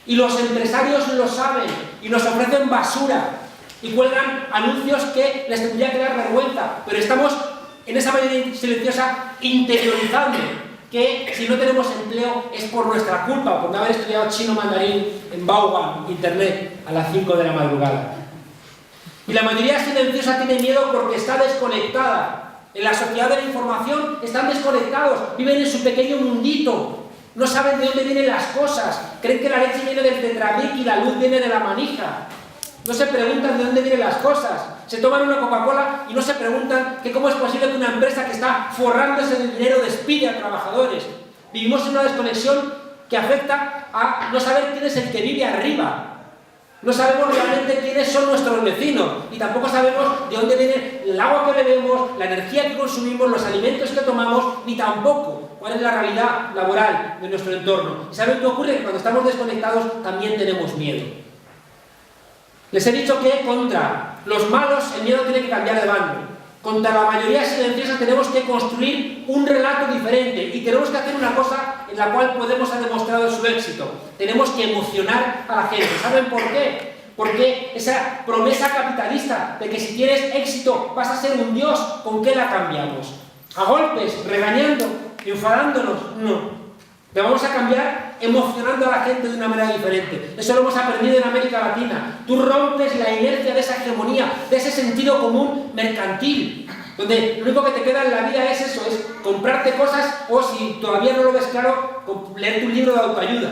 Y los empresarios lo saben y nos ofrecen basura. Y cuelgan anuncios que les tendría que dar vergüenza. Pero estamos en esa mayoría silenciosa interiorizando que si no tenemos empleo es por nuestra culpa, por no haber estudiado chino mandarín en Baoban, internet, a las 5 de la madrugada. Y la mayoría silenciosa tiene miedo porque está desconectada En la sociedad de la información están desconectados, viven en su pequeño mundito, no saben de dónde vienen las cosas, creen que la leche viene del Tetrabric y la luz viene de la manija. No se preguntan de dónde vienen las cosas, se toman una Coca-Cola y no se preguntan que cómo es posible que una empresa que está forrándose de dinero despide a trabajadores. Vivimos en una desconexión que afecta a no saber quién es el que vive arriba. No sabemos realmente quiénes son nuestros vecinos y tampoco sabemos de dónde viene el agua que bebemos, la energía que consumimos, los alimentos que tomamos, ni tampoco cuál es la realidad laboral de nuestro entorno. ¿Y saben qué ocurre? Que cuando estamos desconectados también tenemos miedo. Les he dicho que contra los malos el miedo tiene que cambiar de bando. Contra la mayoría silenciosa tenemos que construir un relato diferente y tenemos que hacer una cosa en la cual Podemos ha demostrado su éxito. Tenemos que emocionar a la gente. ¿Saben por qué? Porque esa promesa capitalista de que si tienes éxito vas a ser un dios, ¿con qué la cambiamos? ¿A golpes? ¿Regañando? ¿Enfadándonos? No. Le vamos a cambiar emocionando a la gente de una manera diferente. Eso lo hemos aprendido en América Latina. Tú rompes la inercia de esa hegemonía, de ese sentido común mercantil, donde lo único que te queda en la vida es eso, es comprarte cosas o, si todavía no lo ves claro, leerte un libro de autoayuda.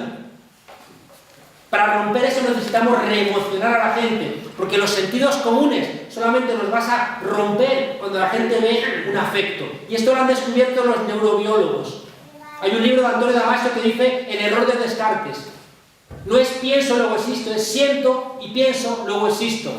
Para romper eso necesitamos reemocionar a la gente, porque los sentidos comunes solamente los vas a romper cuando la gente ve un afecto. Y esto lo han descubierto los neurobiólogos. Hay un libro de Antonio Damasio que dice el error de Descartes. No es pienso, luego existo, es siento y pienso, luego existo.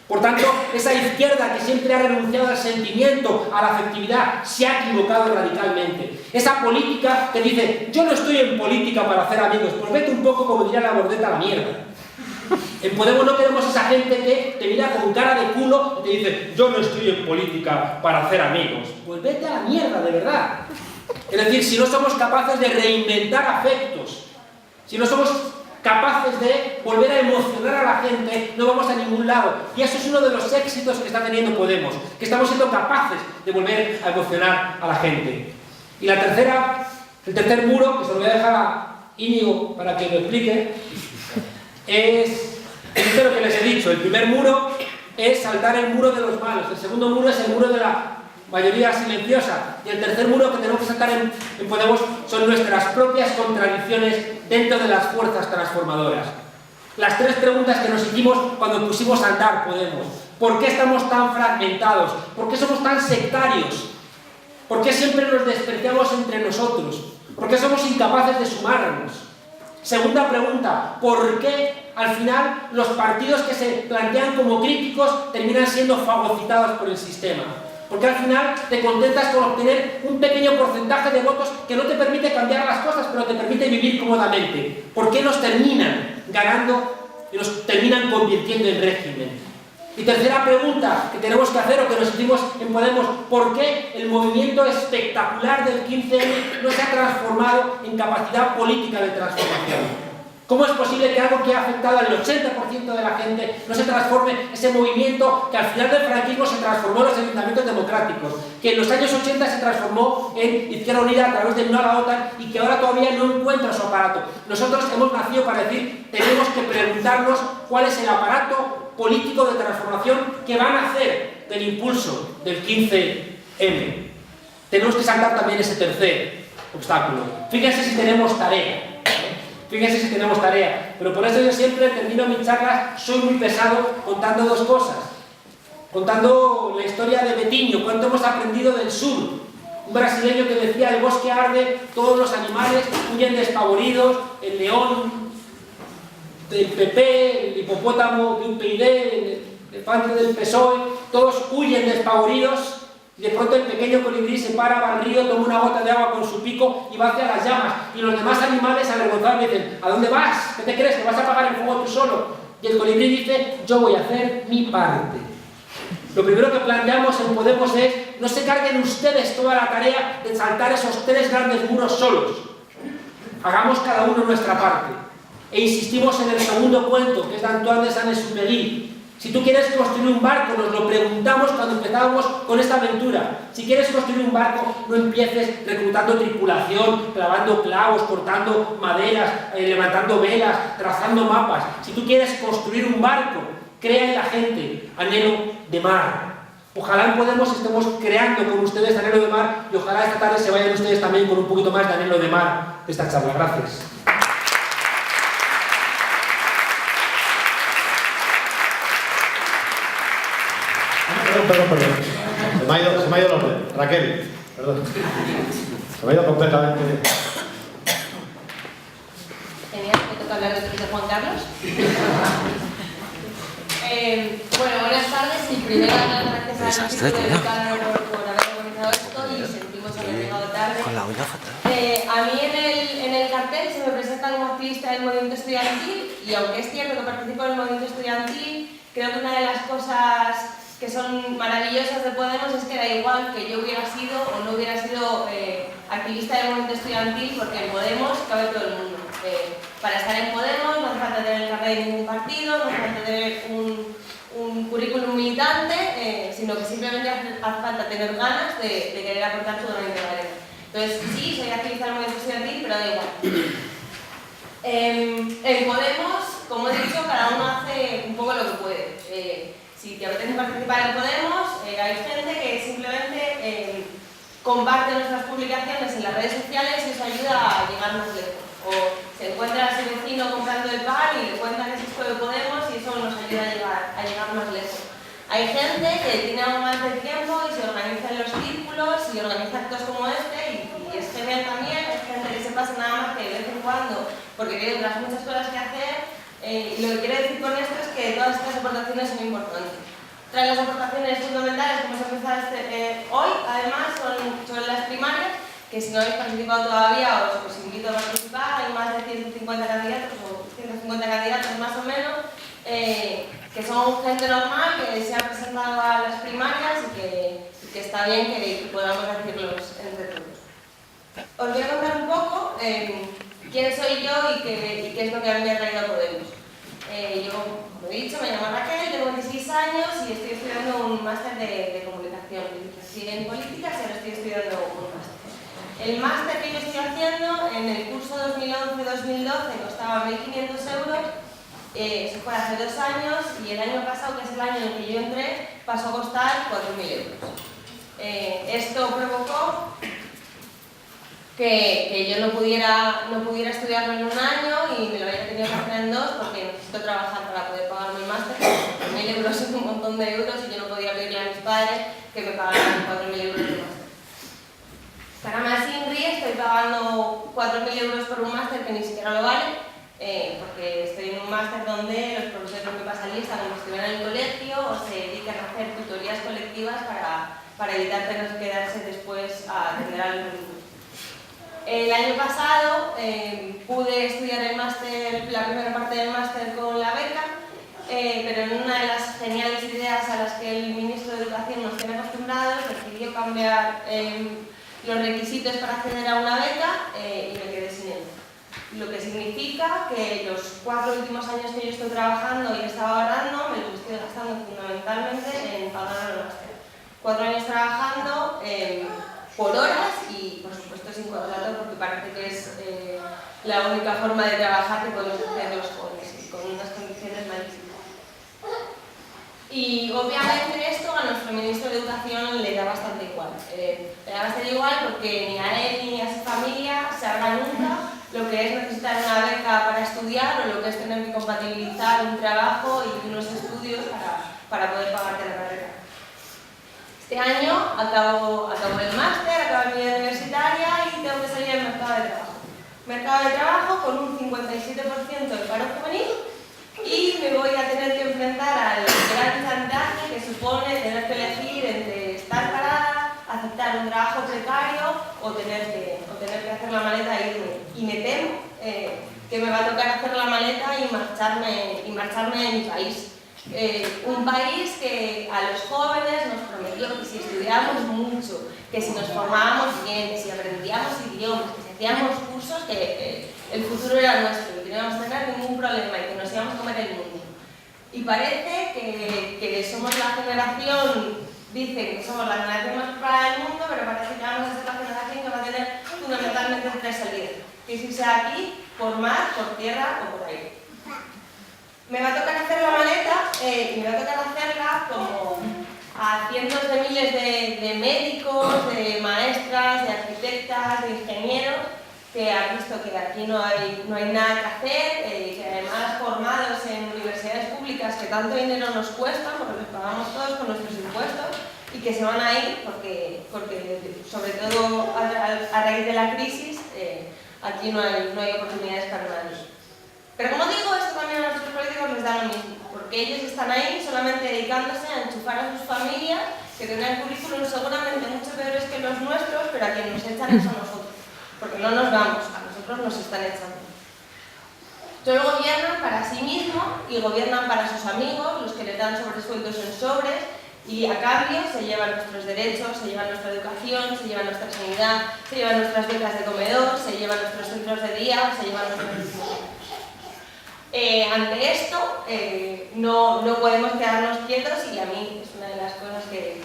Por tanto, esa izquierda que siempre ha renunciado al sentimiento, a la afectividad, se ha equivocado radicalmente. Esa política que dice, yo no estoy en política para hacer amigos, pues vete un poco, como diría la Bordeta, a la mierda. En Podemos no queremos esa gente que te mira con cara de culo y te dice, yo no estoy en política para hacer amigos. Pues vete a la mierda, de verdad. Es decir, si no somos capaces de reinventar afectos, si no somos capaces de volver a emocionar a la gente, no vamos a ningún lado. Y eso es uno de los éxitos que está teniendo Podemos, que estamos siendo capaces de volver a emocionar a la gente. Y el tercer muro, que se lo voy a dejar a Íñigo para que lo explique, es lo que les he dicho. El primer muro es saltar el muro de los malos, el segundo muro es el muro de la mayoría silenciosa, y el tercer muro que tenemos que saltar en Podemos son nuestras propias contradicciones dentro de las fuerzas transformadoras. Las tres preguntas que nos hicimos cuando pusimos a andar Podemos: ¿por qué estamos tan fragmentados? ¿Por qué somos tan sectarios? ¿Por qué siempre nos despreciamos entre nosotros? ¿Por qué somos incapaces de sumarnos? Segunda pregunta: ¿por qué al final los partidos que se plantean como críticos terminan siendo fagocitados por el sistema? Porque al final te contentas con obtener un pequeño porcentaje de votos que no te permite cambiar las cosas, pero te permite vivir cómodamente. ¿Por qué nos terminan ganando y nos terminan convirtiendo en régimen? Y tercera pregunta que tenemos que hacer, o que nos hicimos en Podemos: ¿por qué el movimiento espectacular del 15M no se ha transformado en capacidad política de transformación? ¿Cómo es posible que algo que ha afectado al 80% de la gente no se transforme, ese movimiento que al final del franquismo se transformó en los ayuntamientos democráticos, que en los años 80 se transformó en Izquierda Unida a través del no a la OTAN y que ahora todavía no encuentra su aparato? Nosotros hemos nacido para decir, tenemos que preguntarnos cuál es el aparato político de transformación que van a hacer del impulso del 15M. Tenemos que saltar también ese tercer obstáculo. Fíjense si tenemos tarea. Fíjense si tenemos tarea, pero por eso yo siempre termino mis charlas, soy muy pesado contando dos cosas. Contando la historia de Betiño, cuánto hemos aprendido del sur. Un brasileño que decía, el bosque arde, todos los animales huyen despavoridos, el león del PP, el hipopótamo de un PID, el elefante del PSOE, todos huyen despavoridos. Y de pronto el pequeño colibrí se para, va al río, toma una gota de agua con su pico y va hacia las llamas. Y los demás animales avergonzados dicen, ¿a dónde vas? ¿Qué te crees? ¿Que vas a apagar el fuego tú solo? Y el colibrí dice, yo voy a hacer mi parte. Lo primero que planteamos en Podemos es, no se carguen ustedes toda la tarea de saltar esos tres grandes muros solos. Hagamos cada uno nuestra parte. E insistimos en el segundo cuento, que es de Antoine de Saint-Exupéry. Si tú quieres construir un barco, nos lo preguntamos cuando empezábamos con esta aventura. Si quieres construir un barco, no empieces reclutando tripulación, clavando clavos, cortando maderas, levantando velas, trazando mapas. Si tú quieres construir un barco, crea en la gente anhelo de mar. Ojalá en Podemos estemos creando con ustedes anhelo de mar y ojalá esta tarde se vayan ustedes también con un poquito más de anhelo de mar de esta charla. Gracias. Perdón. Se me ha ido el orden. Raquel, perdón. Se me ha ido completamente. Genial, me toca hablar después de Juan Carlos. Bueno, buenas tardes y primero dar las gracias al Instituto de Educador por haber organizado esto y sentimos haber llegado tarde. A mí en el cartel se me presenta como activista del movimiento estudiantil y aunque es cierto que participo en el movimiento estudiantil, creo que una de las cosas que son maravillosas de Podemos es que da igual que yo hubiera sido o no hubiera sido activista del movimiento estudiantil, porque en Podemos cabe todo el mundo. Para estar en Podemos no hace falta tener el carnet de ningún partido, no hace falta tener un currículum militante, sino que simplemente hace falta tener ganas de querer aportar tu granito de arena. Entonces sí, soy activista del movimiento estudiantil, pero da igual. En Podemos, como he dicho, cada uno hace un poco lo que puede. Si te apetece participar en Podemos, hay gente que simplemente comparte nuestras publicaciones en las redes sociales y eso ayuda a llegar más lejos. O se encuentra a su vecino comprando el pan y le cuentan que es esto de Podemos y eso nos ayuda a llegar más lejos. Hay gente que tiene aún más de tiempo y se organiza en los círculos y organiza actos como este y es genial también. Hay gente que se pasa nada más que de vez en cuando porque tiene otras muchas cosas que hacer. Y lo que quiero decir con esto es que todas estas aportaciones son importantes. Otra de las aportaciones fundamentales que hemos empezado hoy, además, son las primarias, que si no habéis participado todavía os invito a participar. Hay más de 150 candidatos, o 150 candidatos más o menos, que son gente normal, que se ha presentado a las primarias y que está bien que podamos decirlos entre todos. Os voy a contar un poco quién soy yo y qué es lo que a mí me ha traído a Podemos. Yo, como he dicho, me llamo Raquel, tengo 26 años y estoy estudiando un máster de comunicación. Sigue en políticas y ahora estoy estudiando un máster. El máster que yo estoy haciendo en el curso 2011-2012 costaba 1.500 euros, eso fue hace 2 años y el año pasado, que es el año en el que yo entré, pasó a costar 4.000 euros. Esto provocó que yo no pudiera estudiarlo en un año y me lo haya tenido que hacer en 2 porque necesito trabajar para poder pagar mi máster. 4.000 euros es un montón de euros y yo no podía pedirle a mis padres que me pagaran 4.000 euros de máster. Para más Inri estoy pagando 4.000 euros por un máster que ni siquiera lo vale, porque estoy en un máster donde los profesores me pasan lista como si estuvieran en el colegio o se dedican a hacer tutorías colectivas para evitar tener que quedarse después a atender al alumno. El año pasado pude estudiar el máster, la primera parte del máster con la beca, pero en una de las geniales ideas a las que el ministro de Educación nos tiene acostumbrados, decidió cambiar los requisitos para acceder a una beca y me quedé sin él. Lo que significa que los 4 últimos años que yo estoy trabajando y estaba ahorrando, me los estoy gastando fundamentalmente en pagar el máster. 4 años trabajando por horas y por supuesto sin contrato porque parece que es la única forma de trabajar que podemos hacer los jóvenes y con unas condiciones malísimas. Y obviamente esto a nuestro ministro de Educación le da bastante igual. Le da bastante igual porque ni a él ni a su familia sabrá nunca lo que es necesitar una beca para estudiar o lo que es tener que compatibilizar un trabajo y unos estudios para poder pagarte la carrera. Este año acabo el máster, acabo mi vida universitaria y tengo que salir al mercado de trabajo. Mercado de trabajo con un 57% de paro juvenil y me voy a tener que enfrentar al gran chantaje que supone tener que elegir entre estar parada, aceptar un trabajo precario o tener que hacer la maleta e irme. Y me temo que me va a tocar hacer la maleta y marcharme de mi país. Un país que a los jóvenes nos prometió que si estudiábamos mucho, que si nos formábamos bien, que si aprendíamos idiomas, que si hacíamos cursos, que el futuro era nuestro, que no íbamos a tener ningún problema y que nos íbamos a comer el mundo. Y parece que somos la generación, dicen que somos la generación más preparada del mundo, pero parece que vamos a ser la generación que va a tener fundamentalmente 3 salidas, que es irse aquí, por mar, por tierra o por aire. Me va a tocar hacer la maleta y me va a tocar hacerla como a cientos de miles de médicos, de maestras, de arquitectas, de ingenieros, que han visto que aquí no hay nada que hacer, que además formados en universidades públicas que tanto dinero nos cuestan, porque los pagamos todos con nuestros impuestos, y que se van a ir porque sobre todo a raíz de la crisis, aquí no hay oportunidades para nadie. Pero como digo, esto también a nuestros políticos les da lo mismo, porque ellos están ahí solamente dedicándose a enchufar a sus familias, que tendrán currículos seguramente mucho peores que los nuestros, pero a quien nos echan es a nosotros, porque no nos vamos, a nosotros nos están echando. Solo gobiernan para sí mismos y gobiernan para sus amigos, los que les dan sobresueldos en sobres, y a cambio se llevan nuestros derechos, se llevan nuestra educación, se llevan nuestra sanidad, se llevan nuestras becas de comedor, se llevan nuestros centros de día, se llevan nuestros... Ante esto, no podemos quedarnos quietos, y a mí es una de las cosas que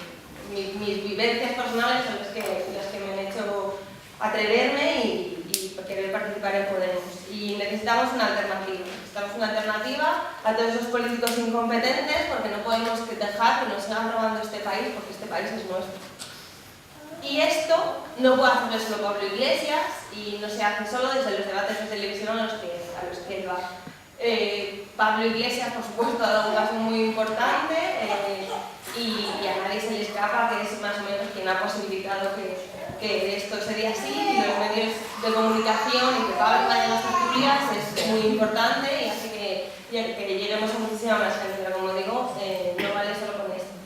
mis vivencias personales son las que me han hecho atreverme y querer participar en Podemos. Y necesitamos una alternativa a todos esos políticos incompetentes, porque no podemos dejar que nos sigan robando este país, porque este país es nuestro. Y esto no puede hacerlo solo Pablo Iglesias, y no se hace solo desde los debates de televisión a los que él va. Pablo Iglesias, por supuesto, ha dado un paso muy importante, y a nadie se le escapa que es más o menos quien ha posibilitado que esto sería así, y los medios de comunicación, y que Pablo vaya a las tertulias es muy importante, y hace que lleguemos a muchísima más gente, pero como digo, no vale solo con esto.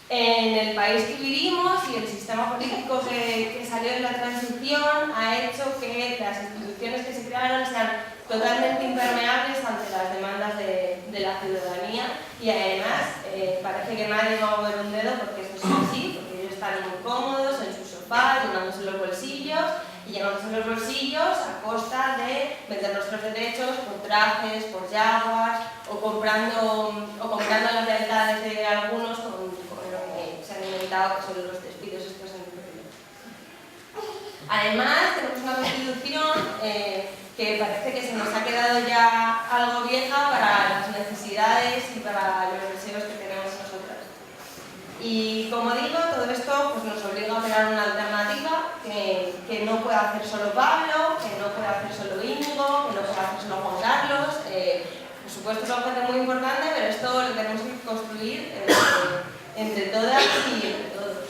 En el país que vivimos y el sistema político que salió de la transición ha hecho que las instituciones que se crearon sean totalmente impermeables ante las demandas de la ciudadanía, y además parece que nadie va a mover un dedo porque esto es así, porque ellos están muy cómodos en sus sofás, llenándose los bolsillos, y llenándose los bolsillos a costa de vender nuestros derechos por trajes, por Jaguars, o comprando las lealtades de algunos con lo que se han inventado, que son los despidos estos en el periodo. Además, tenemos una constitución que parece que se nos ha quedado ya algo vieja para las necesidades y para los deseos que tenemos nosotras. Y como digo, todo esto pues, nos obliga a crear una alternativa que no puede hacer solo Pablo, que no puede hacer solo Íñigo, que no puede hacer solo Juan Carlos. Por supuesto es algo muy importante, pero esto lo tenemos que construir entre todas y entre todos.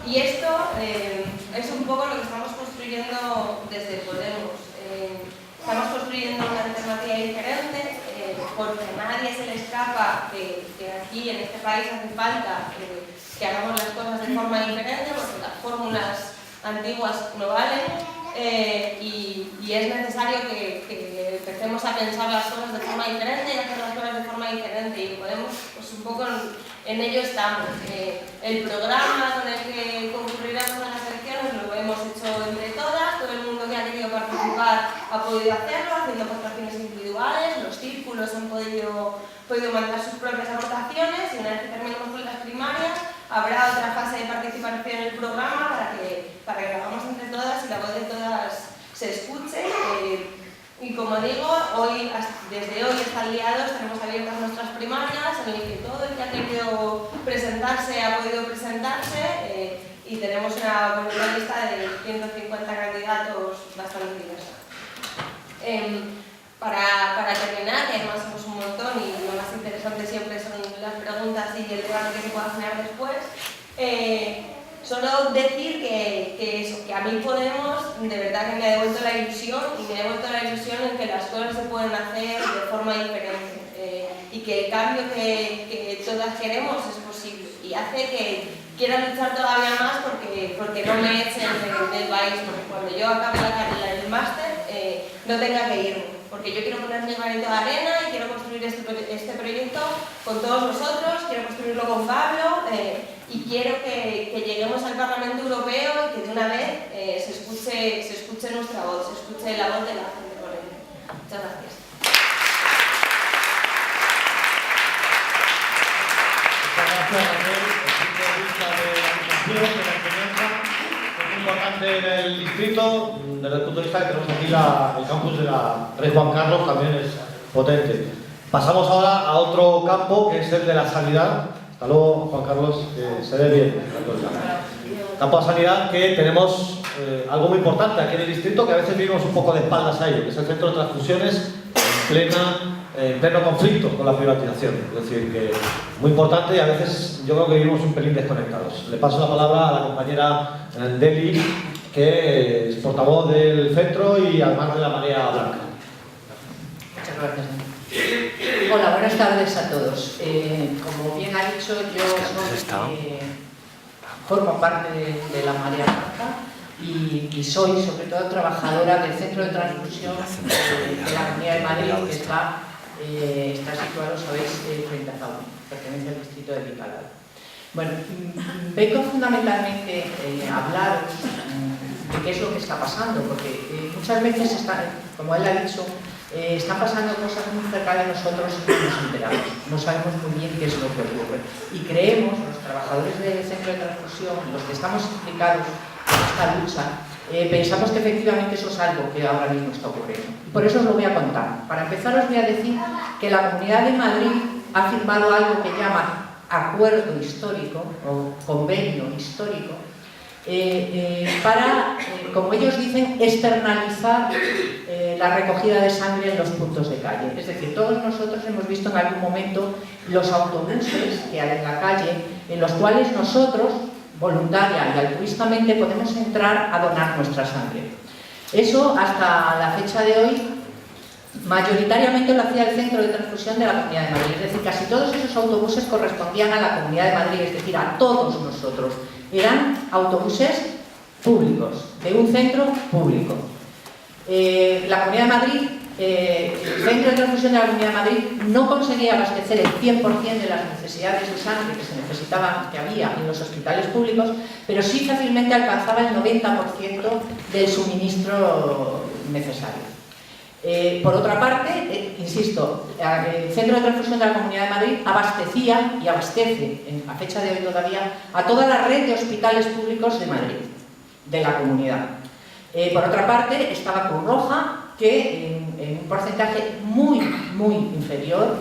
Y esto es un poco lo que estamos construyendo desde Podemos. Estamos construyendo una alternativa diferente, porque a nadie se le escapa que aquí en este país hace falta que hagamos las cosas de forma diferente, porque las fórmulas antiguas no valen, y es necesario que empecemos a pensar las cosas de forma diferente y hacer las cosas de forma diferente, y Podemos, pues un poco en ello estamos. El programa con el que concurriremos a las elecciones lo hemos hecho entre todas, todo el mundo que ha querido participar ha podido hacerlo, haciendo aportaciones individuales, los círculos han podido mandar sus propias aportaciones, y una vez que terminemos con las primarias habrá otra fase de participación en el programa para que lo hagamos entre todas y la voz de todas se escuche. Y como digo, desde hoy hasta el día 2 tenemos abiertas nuestras primarias, en el que todo el que ha querido presentarse ha podido presentarse, y tenemos una lista de 150 candidatos bastante diversa. Para terminar, que además somos un montón y lo más interesante siempre son las preguntas y el debate que se pueda generar después, solo decir que a mí Podemos de verdad que me ha devuelto la ilusión, y me ha devuelto la ilusión en que las cosas se pueden hacer de forma diferente, y que el cambio que todas queremos es posible, y hace que quiera luchar todavía más porque no me echen del país, porque cuando yo acabe el máster no tenga que irme, porque yo quiero poner mi granito de arena y quiero construir este proyecto con todos vosotros, quiero construirlo con Pablo, y quiero que lleguemos al Parlamento Europeo y que de una vez se escuche nuestra voz, se escuche la voz de la gente por él. Muchas gracias. Muchas gracias, Raquel. Desde el punto de vista de la educación, de la enseñanza, es importante en el distrito, desde el punto de vista que tenemos aquí el campus de la Rey Juan Carlos, también es potente. Pasamos ahora a otro campo, que es el de la sanidad, Hasta luego, Juan Carlos, que se ve bien la cosa. Campo de Sanidad, que tenemos algo muy importante aquí en el distrito, que a veces vivimos un poco de espaldas a ello, que es el centro de transfusiones en pleno conflicto con la privatización. Es decir, que es muy importante y a veces yo creo que vivimos un pelín desconectados. Le paso la palabra a la compañera Deli, que es portavoz del centro y además de la Marea Blanca. Muchas gracias. Hola, buenas tardes a todos. Como bien ha dicho, yo formo parte de la Marea Blanca y soy sobre todo trabajadora del Centro de Transfusión de la Comunidad de Madrid, que está situado, sabéis, frente a Zaun, pertenece al distrito de Vicálvaro. Bueno, vengo fundamentalmente a hablaros de qué es lo que está pasando, porque muchas veces, como él ha dicho, están pasando cosas muy cerca de nosotros y no nos enteramos, no sabemos muy bien qué es lo que ocurre. Y creemos, los trabajadores del centro de transfusión, los que estamos implicados en esta lucha, pensamos que efectivamente eso es algo que ahora mismo está ocurriendo. Y por eso os lo voy a contar. Para empezar os voy a decir que la Comunidad de Madrid ha firmado algo que llama acuerdo histórico o convenio histórico para, como ellos dicen, externalizar la recogida de sangre en los puntos de calle. Es decir, todos nosotros hemos visto en algún momento los autobuses que hay en la calle, en los cuales nosotros, voluntaria y altruistamente, podemos entrar a donar nuestra sangre. Eso, hasta la fecha de hoy, mayoritariamente lo hacía el Centro de Transfusión de la Comunidad de Madrid. Es decir, casi todos esos autobuses correspondían a la Comunidad de Madrid, es decir, a todos nosotros. Eran autobuses públicos, de un centro público. La Comunidad de Madrid, el Centro de Transfusión de la Comunidad de Madrid no conseguía abastecer el 100% de las necesidades de sangre que se necesitaban, que había en los hospitales públicos, pero sí fácilmente alcanzaba el 90% del suministro necesario. Por otra parte, insisto, el Centro de Transfusión de la Comunidad de Madrid abastecía y abastece, a fecha de hoy todavía, a toda la red de hospitales públicos de Madrid, de la comunidad. Por otra parte, estaba Cruz Roja, que en un porcentaje muy inferior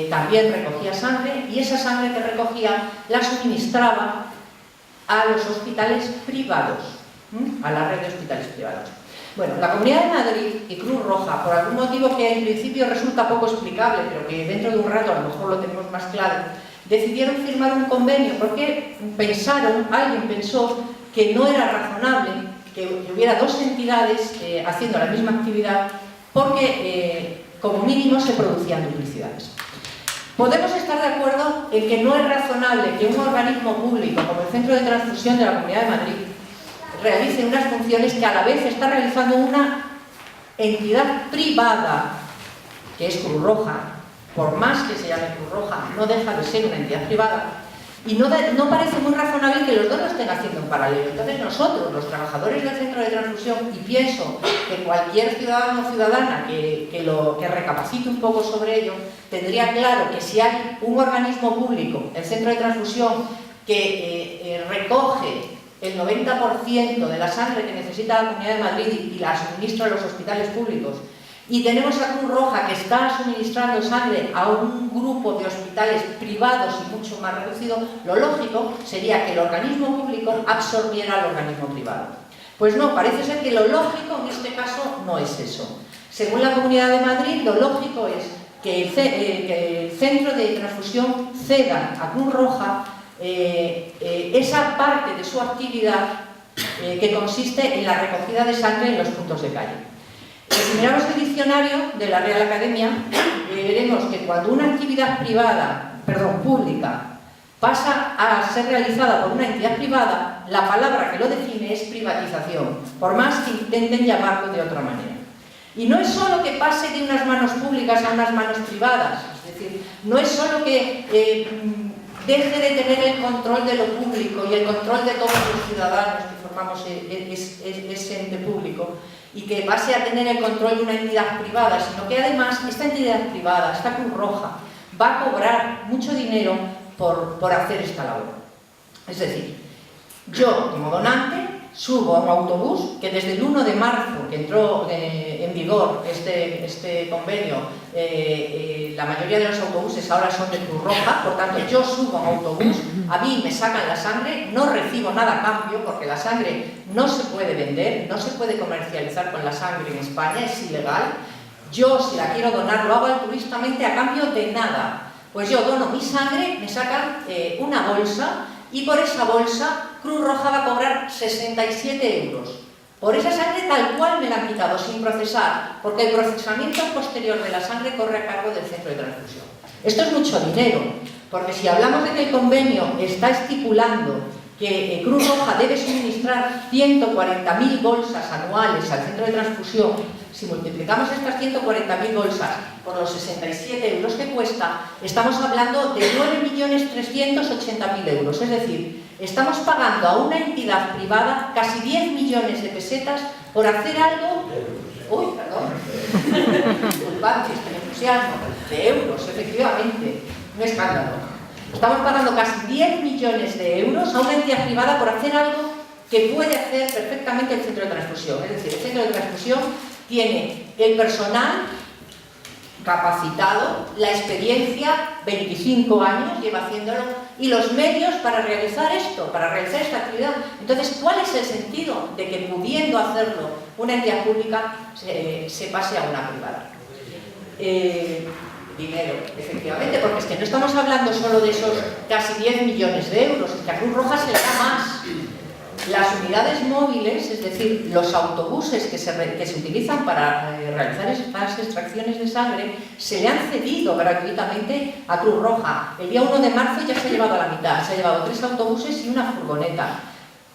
también recogía sangre, y esa sangre que recogía la suministraba a los hospitales privados, a la red de hospitales privados. Bueno, la Comunidad de Madrid y Cruz Roja, por algún motivo que en principio resulta poco explicable, pero que dentro de un rato a lo mejor lo tenemos más claro, decidieron firmar un convenio porque alguien pensó que no era razonable que hubiera dos entidades haciendo la misma actividad, porque como mínimo se producían duplicidades. Podemos estar de acuerdo en que no es razonable que un organismo público como el Centro de Transfusión de la Comunidad de Madrid realice unas funciones que a la vez está realizando una entidad privada, que es Cruz Roja. Por más que se llame Cruz Roja, no deja de ser una entidad privada, y no parece muy razonable que los dos lo estén haciendo en paralelo. Entonces nosotros, los trabajadores del Centro de Transfusión, y pienso que cualquier ciudadano o ciudadana que recapacite un poco sobre ello, tendría claro que si hay un organismo público, el Centro de Transfusión, que recoge el 90% de la sangre que necesita la Comunidad de Madrid y la suministra a los hospitales públicos, y tenemos a Cruz Roja que está suministrando sangre a un grupo de hospitales privados y mucho más reducido, lo lógico sería que el organismo público absorbiera al organismo privado. Pues no, parece ser que lo lógico en este caso no es eso. Según la Comunidad de Madrid, lo lógico es que el Centro de Transfusión ceda a Cruz Roja esa parte de su actividad que consiste en la recogida de sangre en los puntos de calle. Si miramos el diccionario de la Real Academia, veremos que cuando una actividad pública pasa a ser realizada por una entidad privada, la palabra que lo define es privatización, por más que intenten llamarlo de otra manera. Y no es solo que pase de unas manos públicas a unas manos privadas, es decir, no es solo que deje de tener el control de lo público y el control de todos los ciudadanos que formamos ese ente público, y que pase a tener el control de una entidad privada, sino que además esta entidad privada, esta Cruz Roja, va a cobrar mucho dinero por hacer esta labor. Es decir, yo como donante subo a un autobús que desde el 1 de marzo, que entró en vigor este convenio, la mayoría de los autobuses ahora son de Cruz Roja, por tanto yo subo a un autobús, a mí me sacan la sangre, no recibo nada a cambio, porque la sangre no se puede vender, no se puede comercializar con la sangre en España, es ilegal. Yo, si la quiero donar, lo hago altruistamente a cambio de nada. Pues yo dono mi sangre, me sacan una bolsa, y por esa bolsa Cruz Roja va a cobrar 67 euros. Por esa sangre tal cual me la han quitado, sin procesar, porque el procesamiento posterior de la sangre corre a cargo del centro de transfusión. Esto es mucho dinero, porque si hablamos de que el convenio está estipulando que Cruz Roja debe suministrar 140.000 bolsas anuales al centro de transfusión, si multiplicamos estas 140.000 bolsas por los 67 euros que cuesta, estamos hablando de 9.380.000 euros. Es decir, estamos pagando a una entidad privada casi 10 millones de pesetas por hacer algo... Uy, perdón. Disculpad, este entusiasmo. De euros, efectivamente. Un escándalo. Estamos pagando casi 10 millones de euros a una entidad privada por hacer algo que puede hacer perfectamente el centro de transfusión. Es decir, el centro de transfusión tiene el personal capacitado, la experiencia, 25 años lleva haciéndolo, y los medios para realizar esto, para realizar esta actividad. Entonces, ¿cuál es el sentido de que pudiendo hacerlo una entidad pública se pase a una privada? Dinero, efectivamente, porque es que no estamos hablando solo de esos casi 10 millones de euros, es que a Cruz Roja se le da más. Las unidades móviles, es decir, los autobuses que se utilizan para realizar estas extracciones de sangre, se le han cedido gratuitamente a Cruz Roja. El día 1 de marzo ya se ha llevado a la mitad, se ha llevado 3 autobuses y una furgoneta,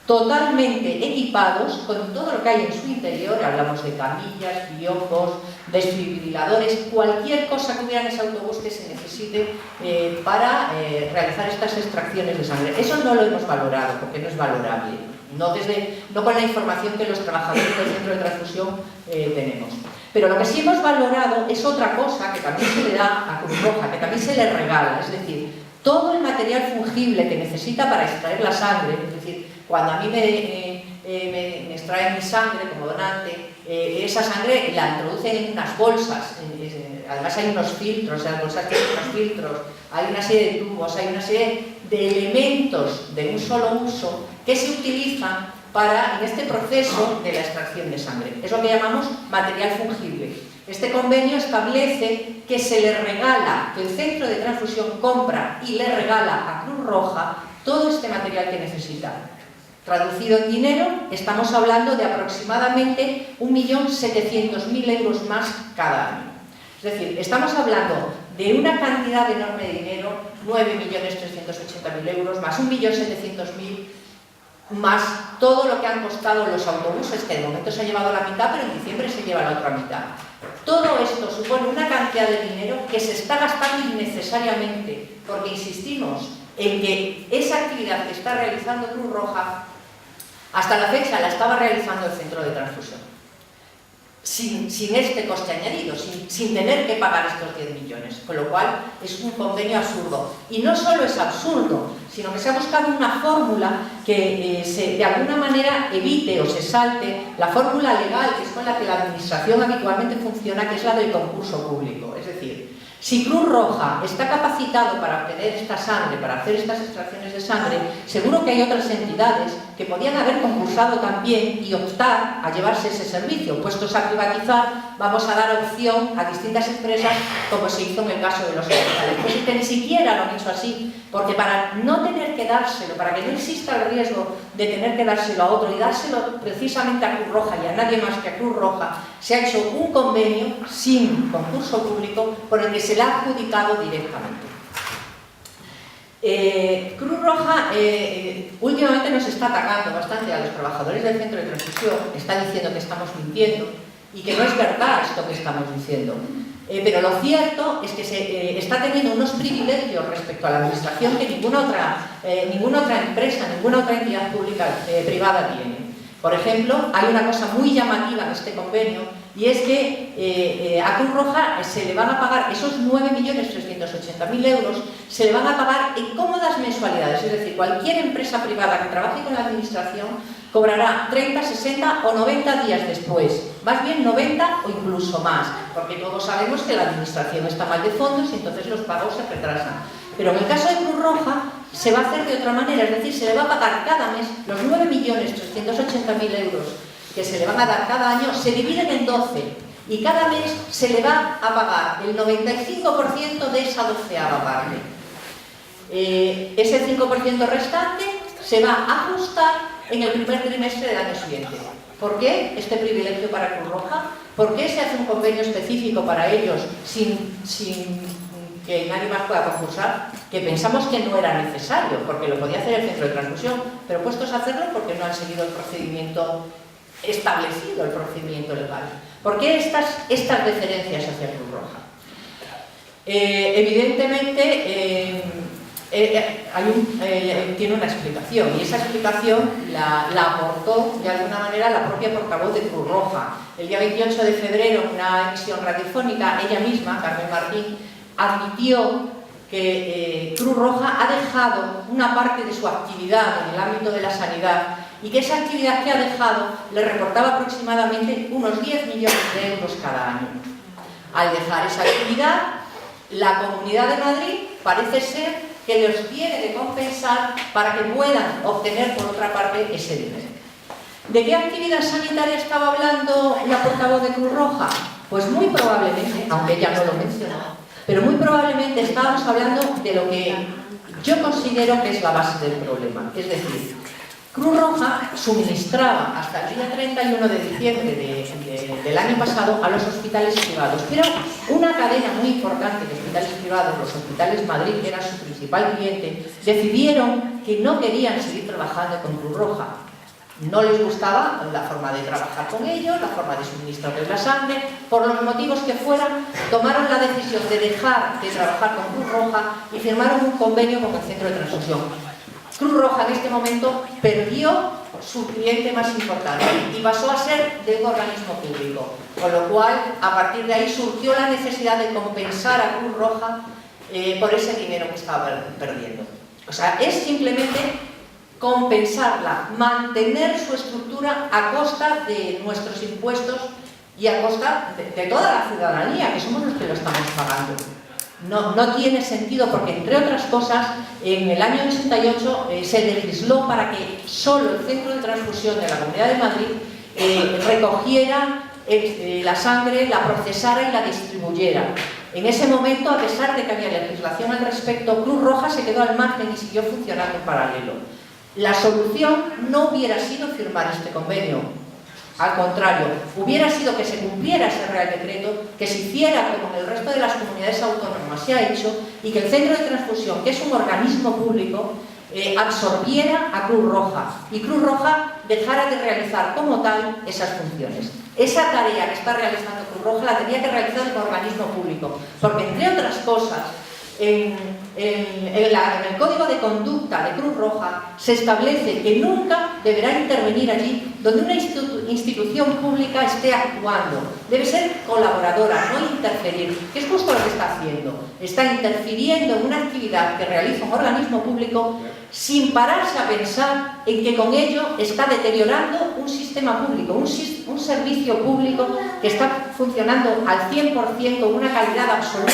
totalmente equipados con todo lo que hay en su interior. Hablamos de camillas, biocos, desfibriladores, cualquier cosa que hubiera en ese autobús que se necesite para realizar estas extracciones de sangre. Eso no lo hemos valorado, porque no es valorable, no con la información que los trabajadores del centro de transfusión tenemos. Pero lo que sí hemos valorado es otra cosa que también se le da a Cruz Roja, que también se le regala, es decir, todo el material fungible que necesita para extraer la sangre. Es decir, cuando a mí me extraen mi sangre como donante, esa sangre la introducen en unas bolsas, además hay unos filtros, las bolsas tienen unos filtros, hay una serie de tubos, hay una serie de elementos de un solo uso que se utilizan en este proceso de la extracción de sangre. Es lo que llamamos material fungible. Este convenio establece que se le regala, que el centro de transfusión compra y le regala a Cruz Roja todo este material que necesita. Traducido en dinero, estamos hablando de aproximadamente 1.700.000 euros más cada año. Es decir, estamos hablando de una cantidad enorme de dinero, 9.380.000 euros, más 1.700.000, más todo lo que han costado los autobuses, que de momento se ha llevado la mitad, pero en diciembre se lleva la otra mitad. Todo esto supone una cantidad de dinero que se está gastando innecesariamente, porque insistimos en que esa actividad que está realizando Cruz Roja, hasta la fecha la estaba realizando el centro de transfusión, sin este coste añadido, sin tener que pagar estos 10 millones, con lo cual es un convenio absurdo. Y no solo es absurdo, sino que se ha buscado una fórmula que de alguna manera evite o se salte la fórmula legal, que es con la que la administración habitualmente funciona, que es la del concurso público. Es decir, si Cruz Roja está capacitado para obtener esta sangre, para hacer estas extracciones de sangre, seguro que hay otras entidades que podían haber concursado también y optar a llevarse ese servicio. Puestos a privatizar, vamos a dar opción a distintas empresas, como se hizo en el caso de los hospitales. Pues que ni siquiera lo han hecho así, porque para no tener que dárselo, para que no exista el riesgo de tener que dárselo a otro y dárselo precisamente a Cruz Roja y a nadie más que a Cruz Roja, se ha hecho un convenio sin concurso público por el que se le ha adjudicado directamente. Cruz Roja últimamente nos está atacando bastante a los trabajadores del centro de transfusión, está diciendo que estamos mintiendo y que no es verdad esto que estamos diciendo. Pero lo cierto es que se está teniendo unos privilegios respecto a la administración que ninguna otra empresa, ninguna otra entidad pública privada tiene. Por ejemplo, hay una cosa muy llamativa en este convenio, y es que a Cruz Roja se le van a pagar esos 9.380.000 euros, se le van a pagar en cómodas mensualidades. Es decir, cualquier empresa privada que trabaje con la administración cobrará 30, 60 o 90 días después, más bien 90 o incluso más, porque todos sabemos que la administración está mal de fondos y entonces los pagos se retrasan. Pero en el caso de Cruz Roja se va a hacer de otra manera, es decir, se le va a pagar cada mes los 9.380.000 euros que se le van a dar cada año, se dividen en 12 y cada mes se le va a pagar el 95% de esa 12ª parte. Ese 5% restante se va a ajustar en el primer trimestre del año siguiente. ¿Por qué este privilegio para Cruz Roja? ¿Por qué se hace un convenio específico para ellos sin que nadie más pueda concursar? Que pensamos que no era necesario, porque lo podía hacer el centro de transfusión, pero puestos a hacerlo porque no han seguido el procedimiento establecido, el procedimiento legal. ¿Por qué estas deferencias hacia Cruz Roja? Evidentemente tiene una explicación, y esa explicación la aportó de alguna manera la propia portavoz de Cruz Roja. El día 28 de febrero, en una emisión radiofónica, ella misma, Carmen Martín, admitió que Cruz Roja ha dejado una parte de su actividad en el ámbito de la sanidad y que esa actividad que ha dejado le reportaba aproximadamente unos 10 millones de euros cada año. Al dejar esa actividad, la Comunidad de Madrid parece ser que los tiene que compensar para que puedan obtener por otra parte ese dinero. ¿De qué actividad sanitaria estaba hablando la portavoz de Cruz Roja? Pues muy probablemente, aunque ella no lo mencionó, pero muy probablemente estábamos hablando de lo que yo considero que es la base del problema. Es decir, Cruz Roja suministraba hasta el día 31 de diciembre del año pasado a los hospitales privados, pero una cadena muy importante de hospitales privados, los Hospitales Madrid, que era su principal cliente, decidieron que no querían seguir trabajando con Cruz Roja. No les gustaba la forma de trabajar con ellos, la forma de suministrarles la sangre, por los motivos que fueran, tomaron la decisión de dejar de trabajar con Cruz Roja y firmaron un convenio con el centro de transfusión. Cruz Roja en este momento perdió su cliente más importante y pasó a ser de un organismo público, con lo cual a partir de ahí surgió la necesidad de compensar a Cruz Roja por ese dinero que estaba perdiendo. O sea, es simplemente compensarla, mantener su estructura a costa de nuestros impuestos y a costa de toda la ciudadanía, que somos los que lo estamos pagando. No tiene sentido porque, entre otras cosas, en el año 88 se legisló para que solo el centro de transfusión de la Comunidad de Madrid recogiera la sangre, la procesara y la distribuyera. En ese momento, a pesar de que había legislación al respecto, Cruz Roja se quedó al margen y siguió funcionando en paralelo. La solución no hubiera sido firmar este convenio. Al contrario, hubiera sido que se cumpliera ese Real Decreto, que se hiciera como en el resto de las comunidades autónomas se ha hecho, y que el centro de transfusión, que es un organismo público, absorbiera a Cruz Roja, y Cruz Roja dejara de realizar como tal esas funciones. Esa tarea que está realizando Cruz Roja la tenía que realizar el organismo público, porque, entre otras cosas, en el Código de Conducta de Cruz Roja se establece que nunca deberá intervenir allí donde una institución pública esté actuando. Debe ser colaboradora, no interferir, que es justo lo que está haciendo. Está interfiriendo en una actividad que realiza un organismo público sin pararse a pensar en que con ello está deteriorando un sistema público, un servicio público que está funcionando al 100% con una calidad absoluta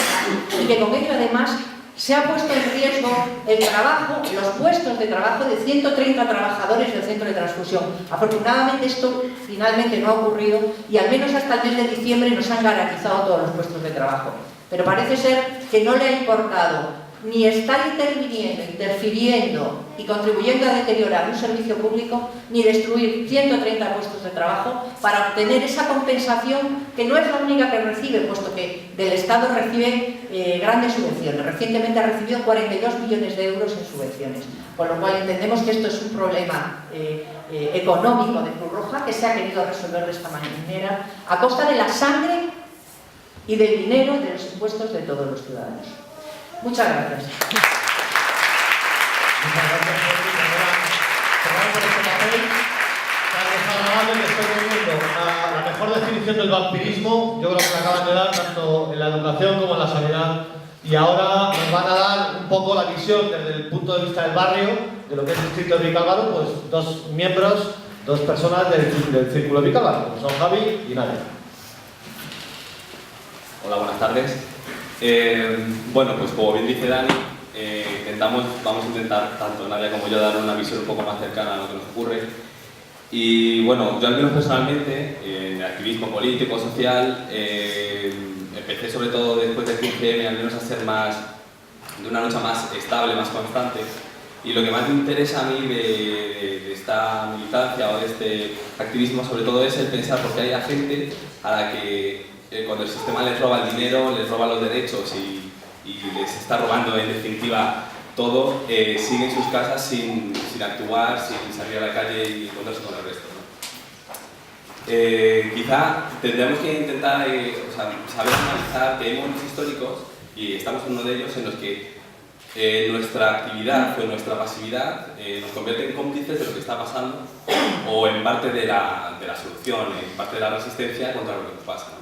y que con ello además se ha puesto en riesgo el trabajo, los puestos de trabajo de 130 trabajadores del centro de transfusión. Afortunadamente esto finalmente no ha ocurrido y al menos hasta el mes de diciembre nos han garantizado todos los puestos de trabajo. Pero parece ser que no le ha importado ni estar interviniendo, interfiriendo y contribuyendo a deteriorar un servicio público, ni destruir 130 puestos de trabajo para obtener esa compensación que no es la única que recibe, puesto que del Estado recibe grandes subvenciones. Recientemente ha recibido 42 millones de euros en subvenciones, con lo cual entendemos que esto es un problema económico de Cruz Roja que se ha querido resolver de esta manera, a costa de la sangre y del dinero de los impuestos de todos los ciudadanos. Muchas gracias. Muchas gracias, por este papel tan desagradable que estoy viendo. La mejor definición del vampirismo, yo creo que la acaban de dar tanto en la educación como en la sanidad. Y ahora nos van a dar un poco la visión desde el punto de vista del barrio, de lo que es el distrito de Vicálvaro, pues dos dos personas del Círculo Vicálvaro, como son Javi y Nadia. Hola, buenas tardes. Bueno, pues como bien dice Dani, vamos a intentar, tanto Nadia como yo, dar una visión un poco más cercana a lo que nos ocurre. Y bueno, yo al menos personalmente, en el activismo político, social, empecé sobre todo después del 15M al menos a ser más, de una lucha más estable, más constante. Y lo que más me interesa a mí de esta militancia o de este activismo sobre todo es el pensar por qué hay gente a la que cuando el sistema les roba el dinero, les roba los derechos y les está robando en definitiva todo, siguen en sus casas sin actuar, sin salir a la calle y encontrarse con el resto, ¿no? Quizá tendremos que intentar saber analizar que hay momentos históricos, y estamos en uno de ellos, en los que nuestra actividad o nuestra pasividad nos convierte en cómplices de lo que está pasando o en parte de la solución, en parte de la resistencia contra lo que nos pasa, ¿no?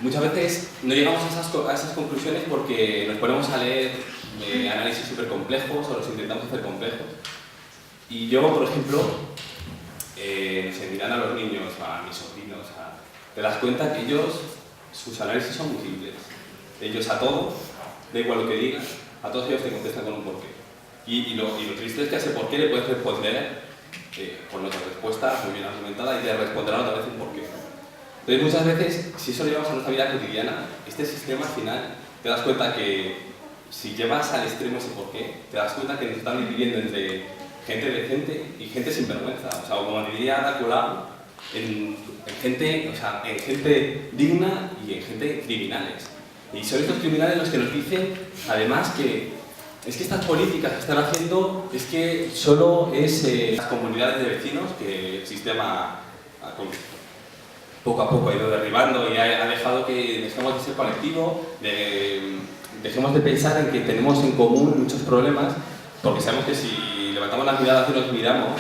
Muchas veces no llegamos a esas conclusiones porque nos ponemos a leer análisis súper complejos o los intentamos hacer complejos. Y yo, por ejemplo, mirando a los niños, a mis sobrinos, te das cuenta que ellos, sus análisis son muy simples. Ellos a todo, da igual lo que digan, a todos ellos te contestan con un porqué. Y lo triste es que a ese porqué le puedes responder con otra respuesta muy bien argumentada y te responderán otra vez un porqué. Entonces muchas veces, si eso lo llevamos a nuestra vida cotidiana, este sistema al final te das cuenta que si llevas al extremo ese porqué, te das cuenta que nos están dividiendo entre gente decente y gente sin vergüenza. O sea, como diría Drácula, en gente digna y en gente criminales. Y son estos criminales los que nos dicen, además, que es que estas políticas que están haciendo es que solo es las comunidades de vecinos que el sistema poco a poco ha ido derribando y ha dejado que dejemos de ser colectivo, dejemos de pensar en que tenemos en común muchos problemas, porque sabemos que si levantamos las miradas y nos miramos,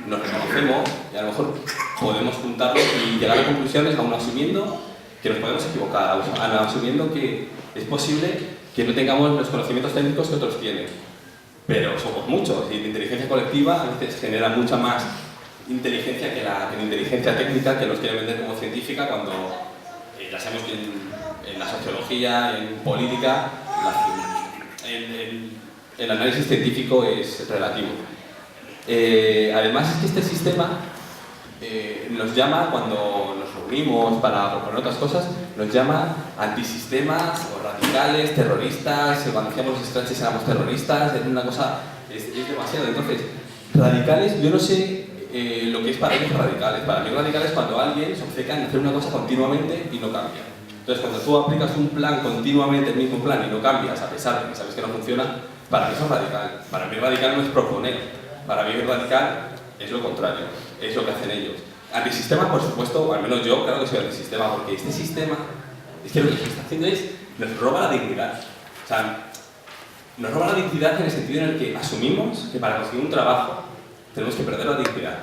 nos reconocemos y a lo mejor podemos juntarlos y llegar a conclusiones aún asumiendo que nos podemos equivocar, asumiendo que es posible que no tengamos los conocimientos técnicos que otros tienen. Pero somos muchos y la inteligencia colectiva a veces genera mucha más inteligencia que la inteligencia técnica que nos quieren vender como científica cuando ya sabemos que en la sociología, en política, el análisis científico es relativo. Además es que este sistema nos llama, cuando nos reunimos para proponer otras cosas, nos llama antisistemas o radicales, terroristas. Cuando hacíamos los scratches éramos terroristas, es una cosa, es demasiado. Entonces, radicales, yo no sé lo que es para ellos radicales. Para mí radicales es cuando alguien se obceca en hacer una cosa continuamente y no cambia. Entonces, cuando tú aplicas un plan continuamente, el mismo plan, y no cambias, a pesar de que sabes que no funciona, para mí eso es radical. Para mí radical no es proponer. Para mí radical es lo contrario, es lo que hacen ellos. Antisistema, por supuesto, o al menos yo creo que soy antisistema, porque este sistema, es que lo que está haciendo es, nos roba la dignidad. O sea, nos roba la dignidad en el sentido en el que asumimos que para conseguir un trabajo tenemos que perder la dignidad.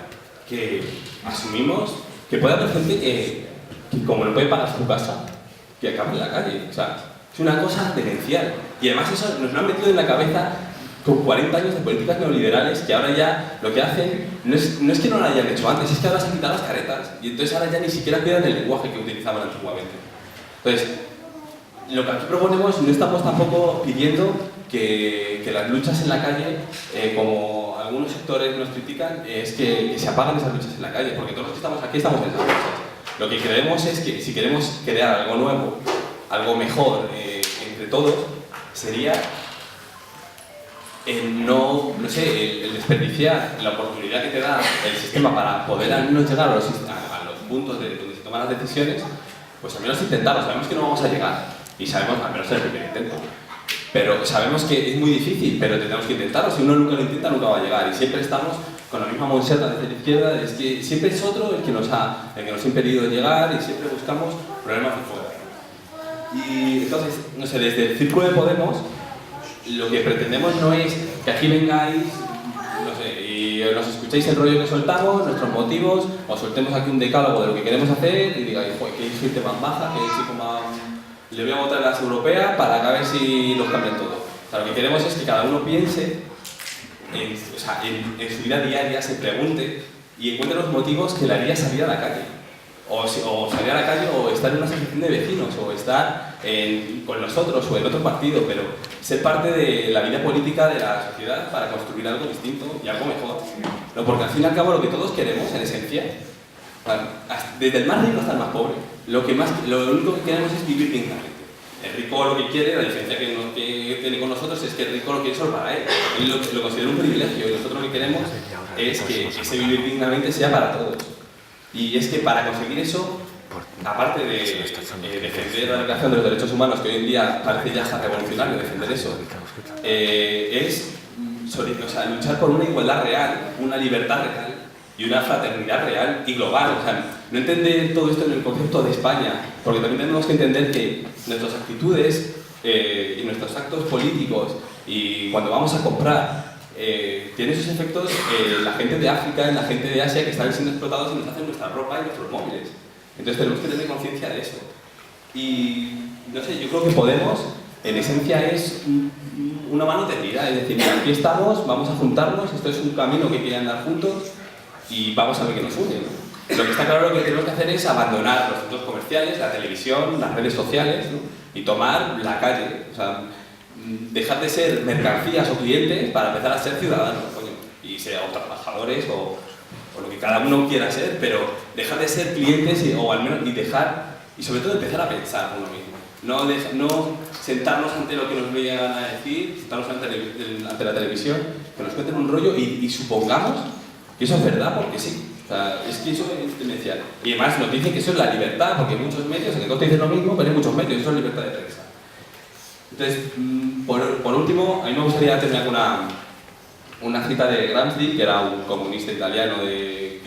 Que asumimos que puede haber gente que como no puede pagar su casa, que acabe en la calle. O sea, es una cosa demencial. Y además eso nos lo han metido en la cabeza con 40 años de políticas neoliberales que ahora ya lo que hacen no es que no lo hayan hecho antes, es que ahora se han quitado las caretas y entonces ahora ya ni siquiera cuidan el lenguaje que utilizaban antiguamente. Entonces, lo que aquí proponemos, no estamos tampoco pidiendo que las luchas en la calle, como algunos sectores nos critican, es que se apaguen esas luchas en la calle, porque todos los que estamos aquí estamos en esas luchas. Lo que creemos es que si queremos crear algo nuevo, algo mejor entre todos, sería el desperdiciar la oportunidad que te da el sistema para poder al menos llegar a los puntos donde se toman las decisiones, pues al menos intentarlo. Sabemos que no vamos a llegar y sabemos, al menos en el primer intento, pero sabemos que es muy difícil, pero tenemos que intentarlo. Si uno nunca lo intenta, nunca va a llegar, y siempre estamos con la misma monserga desde la izquierda, es que siempre es otro el que nos ha impedido llegar y siempre buscamos problemas de fuera. Y entonces, no sé, desde el Círculo de Podemos, lo que pretendemos no es que aquí vengáis, no sé, y nos escuchéis el rollo que soltamos, nuestros motivos, o soltemos aquí un decálogo de lo que queremos hacer y digáis, joder, que hay gente más baja, que chico más... Le voy a votar a las europeas para que a ver si los cambian todo. O sea, lo que queremos es que cada uno piense, en su vida diaria, se pregunte y encuentre los motivos que le haría salir a la calle. O salir a la calle o estar en una asociación de vecinos o estar con nosotros o en otro partido, pero ser parte de la vida política de la sociedad para construir algo distinto y algo mejor. No, porque al fin y al cabo lo que todos queremos, en esencia, desde el más rico hasta el más pobre, lo único que queremos es vivir dignamente. El rico lo que quiere, la diferencia que tiene con nosotros es que el rico lo quiere solo para él. Él lo considera un privilegio y nosotros lo que queremos es que ese vivir dignamente sea para todos. Y es que para conseguir eso, aparte de defender la Declaración de los Derechos Humanos, que hoy en día parece ya hasta revolucionario defender eso, es luchar por una igualdad real, una libertad real y una fraternidad real y global. O sea, no entender todo esto en el concepto de España, porque también tenemos que entender que nuestras actitudes y nuestros actos políticos y cuando vamos a comprar tiene sus efectos en la gente de África, en la gente de Asia que están siendo explotados y nos hacen nuestra ropa y nuestros móviles. Entonces tenemos que tener conciencia de eso. Y no sé, yo creo que Podemos, en esencia, es una mano tendida. Es decir, mira, aquí estamos, vamos a juntarnos, esto es un camino que quiere andar juntos y vamos a ver qué nos une, ¿no? Lo que está claro, lo que tenemos que hacer es abandonar los centros comerciales, la televisión, las redes sociales, ¿no? Y tomar la calle. O sea, dejar de ser mercancías o clientes para empezar a ser ciudadanos, coño, y ser o trabajadores o lo que cada uno quiera ser, pero dejar de ser clientes o al menos y sobre todo empezar a pensar uno mismo. No sentarnos ante lo que nos vayan a decir, sentarnos ante la televisión, que nos cuenten un rollo y supongamos que eso es verdad porque sí. O sea, es que eso es demencial. Y además nos dicen que eso es la libertad, porque hay muchos medios, en el coste dicen lo mismo, pero hay muchos medios, eso es libertad de prensa. Entonces, por último, a mí me gustaría terminar con una cita de Gramsci, que era un comunista italiano de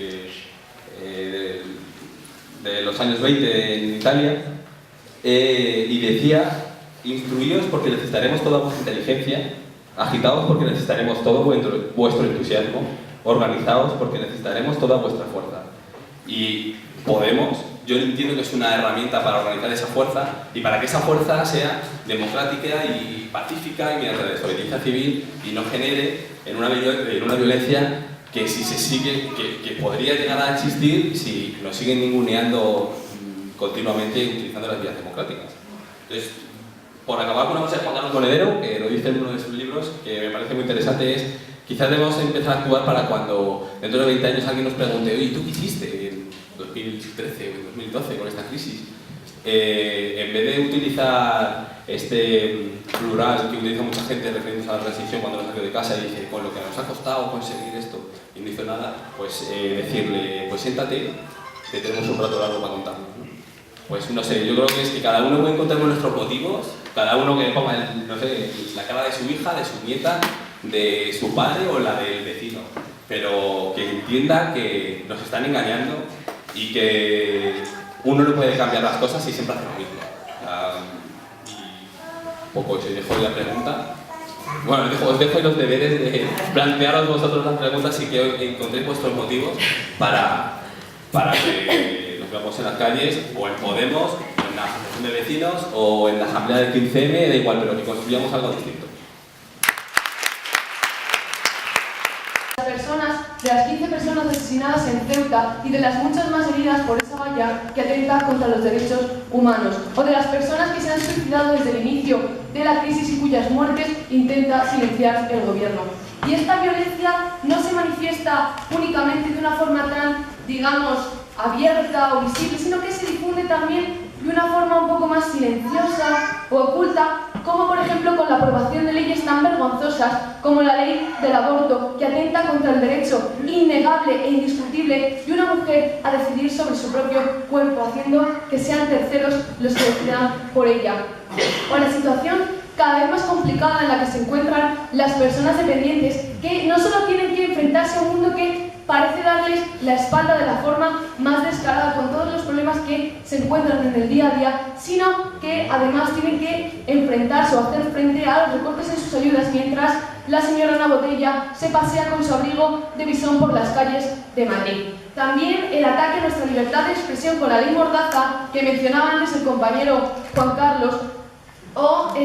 los años 20 en Italia, y decía: instruíos porque necesitaremos toda vuestra inteligencia, agitaos porque necesitaremos todo vuestro entusiasmo, organizaos porque necesitaremos toda vuestra fuerza. Y Podemos, yo entiendo que es una herramienta para organizar esa fuerza y para que esa fuerza sea democrática y pacífica y mediante la desobediencia civil y no genere en una violencia que si se sigue, que podría llegar a existir si nos siguen ninguneando continuamente utilizando las vías democráticas. Entonces, por acabar con una cosa de Juan Carlos Monedero, que lo dice en uno de sus libros, que me parece muy interesante, es quizás debemos empezar a actuar para cuando dentro de 20 años alguien nos pregunte: oye, ¿tú qué hiciste en 2013 o en 2012 con esta crisis? En vez de utilizar este plural que utiliza mucha gente refiriéndose a la transición cuando nos salió de casa y dice: con lo que nos ha costado conseguir esto y no hizo nada, pues decirle: pues siéntate, que tenemos un rato largo para contarnos, ¿no? Pues no sé, yo creo que es que cada uno puede encontrar nuestros motivos, cada uno que ponga, no sé, la cara de su hija, de su nieta, de su padre o la del vecino, pero que entienda que nos están engañando y que uno no puede cambiar las cosas y siempre hace lo mismo. Y poco eso, y dejo la pregunta. Bueno, os dejo los deberes de plantearos vosotros las preguntas y que encontréis vuestros motivos para que nos veamos en las calles, o en Podemos, o en la asociación de vecinos, o en la asamblea del 15M, da igual, pero que construyamos algo distinto. De las 15 personas asesinadas en Ceuta y de las muchas más heridas por esa valla que atenta contra los derechos humanos, o de las personas que se han suicidado desde el inicio de la crisis y cuyas muertes intenta silenciar el gobierno. Y esta violencia no se manifiesta únicamente de una forma tan, digamos, abierta o visible, sino que se difunde también de una forma un poco más silenciosa o oculta, como por ejemplo con la aprobación de leyes tan vergonzosas como la ley del aborto, que atenta contra el derecho innegable e indiscutible de una mujer a decidir sobre su propio cuerpo, haciendo que sean terceros los que decidan por ella. O la situación cada vez más complicada en la que se encuentran las personas dependientes, que no solo tienen que enfrentarse a un mundo que parece darles la espalda de la forma más descarada con todos los problemas que se encuentran en el día a día, sino que además tienen que enfrentarse o hacer frente a los recortes en sus ayudas mientras la señora Ana Botella se pasea con su abrigo de bisón por las calles de Madrid. También el ataque a nuestra libertad de expresión con la ley Mordaza, que mencionaba antes el compañero Juan Carlos, o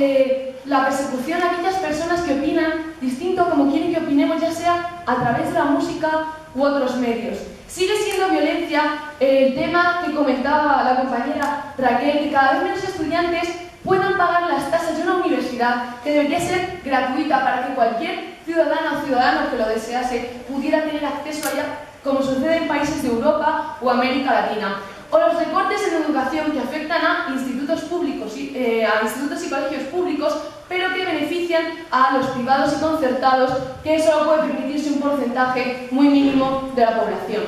la persecución a aquellas personas que opinan distinto a como quieren que opinemos, ya sea a través de la música u otros medios. Sigue siendo violencia el tema que comentaba la compañera Raquel, que cada vez menos estudiantes puedan pagar las tasas de una universidad que debería ser gratuita para que cualquier ciudadana o ciudadano que lo desease pudiera tener acceso a ella, como sucede en países de Europa o América Latina. O los recortes en educación que afectan a institutos públicos, a institutos y colegios públicos, pero que benefician a los privados y concertados, que solo puede permitirse un porcentaje muy mínimo de la población.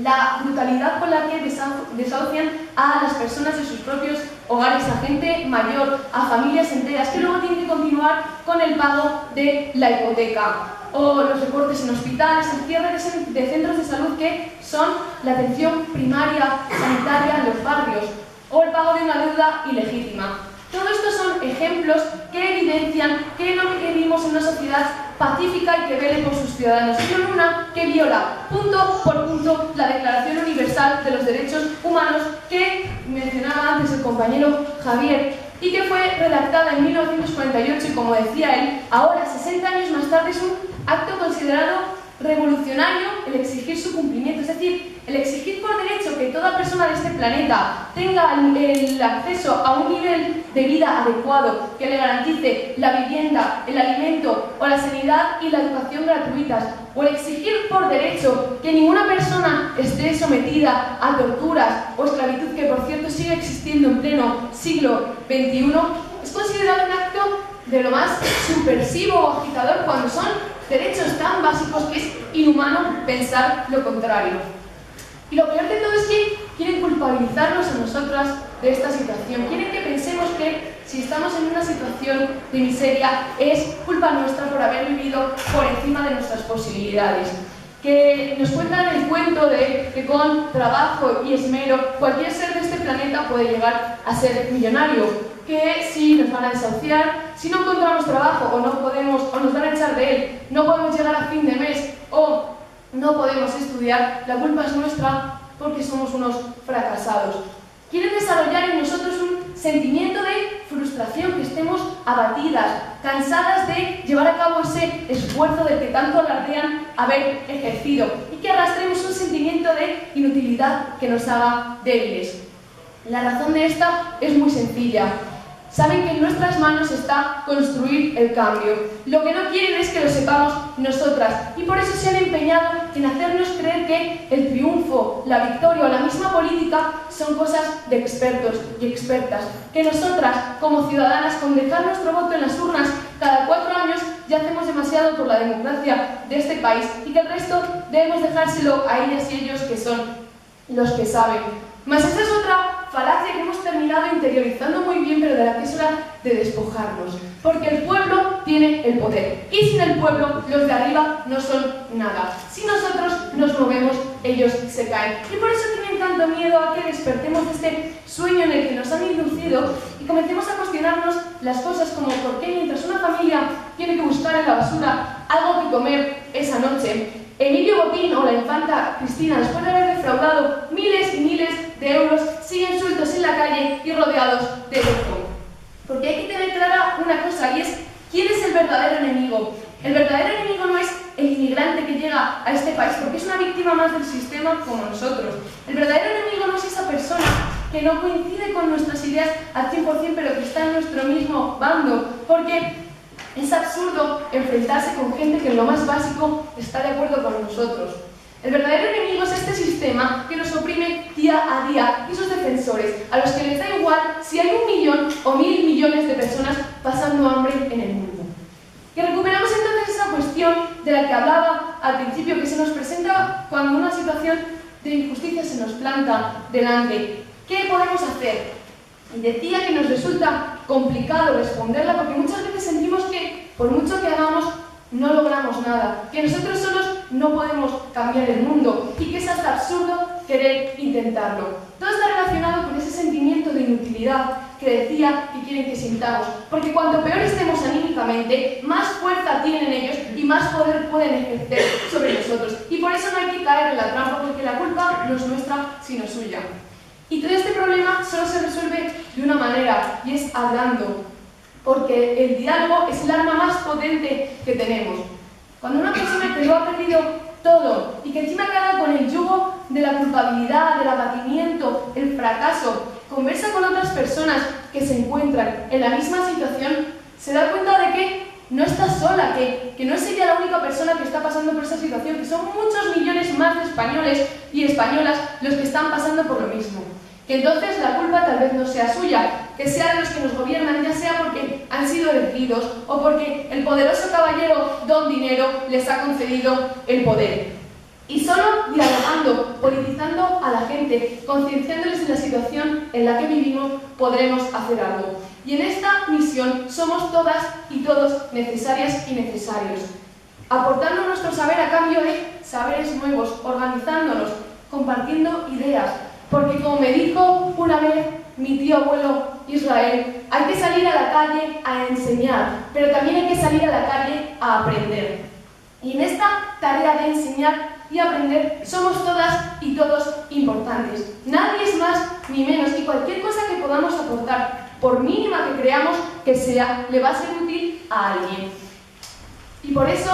La brutalidad con la que desahucian a las personas de sus propios hogares, a gente mayor, a familias enteras, que luego tienen que continuar con el pago de la hipoteca. O los recortes en hospitales, el cierre de centros de salud que son la atención primaria sanitaria en los barrios, o el pago de una deuda ilegítima. Todo esto son ejemplos que evidencian que no vivimos en una sociedad pacífica y que vele por sus ciudadanos, sino en una que viola punto por punto la Declaración Universal de los Derechos Humanos que mencionaba antes el compañero Javier, y que fue redactada en 1948 y, como decía él, ahora, 60 años más tarde, es un acto considerado revolucionario el exigir su cumplimiento, es decir, el exigir por derecho que toda persona de este planeta tenga el acceso a un nivel de vida adecuado que le garantice la vivienda, el alimento o la sanidad y la educación gratuitas, o el exigir por derecho que ninguna persona esté sometida a torturas o esclavitud, que por cierto sigue existiendo en pleno siglo XXI, es considerado un acto de lo más subversivo o agitador cuando son derechos tan básicos que es inhumano pensar lo contrario. Y lo peor de todo es que quieren culpabilizarnos a nosotras de esta situación. Quieren que pensemos que si estamos en una situación de miseria es culpa nuestra por haber vivido por encima de nuestras posibilidades. Que nos cuentan el cuento de que con trabajo y esmero cualquier ser de este planeta puede llegar a ser millonario. Que si nos van a desahuciar, si no encontramos trabajo o no podemos, o nos van a echar de él, no podemos llegar a fin de mes o no podemos estudiar, la culpa es nuestra porque somos unos fracasados. Quieren desarrollar en nosotros un sentimiento de frustración, que estemos abatidas, cansadas de llevar a cabo ese esfuerzo del que tanto alardean haber ejercido, y que arrastremos un sentimiento de inutilidad que nos haga débiles. La razón de esta es muy sencilla. Saben que en nuestras manos está construir el cambio. Lo que no quieren es que lo sepamos nosotras, y por eso se han empeñado en hacernos creer que el triunfo, la victoria o la misma política son cosas de expertos y expertas, que nosotras, como ciudadanas, con dejar nuestro voto en las urnas cada 4 años, ya hacemos demasiado por la democracia de este país, y que el resto debemos dejárselo a ellas y ellos, que son los que saben. Mas esa es otra falacia que hemos terminado interiorizando muy bien, pero de la que es hora de despojarnos. Porque el pueblo tiene el poder. Y sin el pueblo, los de arriba no son nada. Si nosotros nos movemos, ellos se caen. Y por eso tienen tanto miedo a que despertemos de este sueño en el que nos han inducido y comencemos a cuestionarnos las cosas como por qué mientras una familia tiene que buscar en la basura algo que comer esa noche, Emilio Botín o la infanta Cristina, después de haber defraudado miles y miles de euros, siguen sueltos en la calle y rodeados de lujo. Porque hay que tener clara una cosa, y es quién es el verdadero enemigo. El verdadero enemigo no es el inmigrante que llega a este país, porque es una víctima más del sistema como nosotros. El verdadero enemigo no es esa persona que no coincide con nuestras ideas al 100%, pero que está en nuestro mismo bando, porque es absurdo enfrentarse con gente que en lo más básico está de acuerdo con nosotros. El verdadero enemigo es este sistema que nos oprime día a día, y sus defensores, a los que les da igual si hay 1 millón o 1000 millones de personas pasando hambre en el mundo. Y recuperamos entonces esa cuestión de la que hablaba al principio, que se nos presenta cuando una situación de injusticia se nos planta delante. ¿Qué podemos hacer? Y decía que nos resulta complicado responderla porque muchas veces sentimos que por mucho que hagamos no logramos nada, que nosotros solos no podemos cambiar el mundo y que es hasta absurdo querer intentarlo. Todo está relacionado con ese sentimiento de inutilidad que decía que quieren que sintamos, porque cuanto peor estemos anímicamente, más fuerza tienen ellos y más poder pueden ejercer sobre nosotros. Y por eso no hay que caer en la trampa, porque la culpa no es nuestra sino suya. Y todo este problema solo se resuelve de una manera, y es hablando, porque el diálogo es el arma más potente que tenemos. Cuando una persona que lo ha perdido todo y que encima carga con el yugo de la culpabilidad, del abatimiento, el fracaso, conversa con otras personas que se encuentran en la misma situación, se da cuenta de que no está sola, que no es ella la única persona que está pasando por esa situación, que son muchos millones más de españoles y españolas los que están pasando por lo mismo. Que entonces la culpa tal vez no sea suya, que sea de los que nos gobiernan, ya sea porque han sido elegidos o porque el poderoso caballero Don Dinero les ha concedido el poder. Y solo dialogando, politizando a la gente, concienciándoles de la situación en la que vivimos, podremos hacer algo. Y en esta misión somos todas y todos necesarias y necesarios, aportando nuestro saber a cambio de saberes nuevos, organizándonos, compartiendo ideas, porque como me dijo una vez mi tío abuelo Israel, hay que salir a la calle a enseñar, pero también hay que salir a la calle a aprender. Y en esta tarea de enseñar y aprender somos todas y todos importantes. Nadie es más ni menos, y cualquier cosa que podamos aportar, por mínima que creamos que sea, le va a ser útil a alguien. Y por eso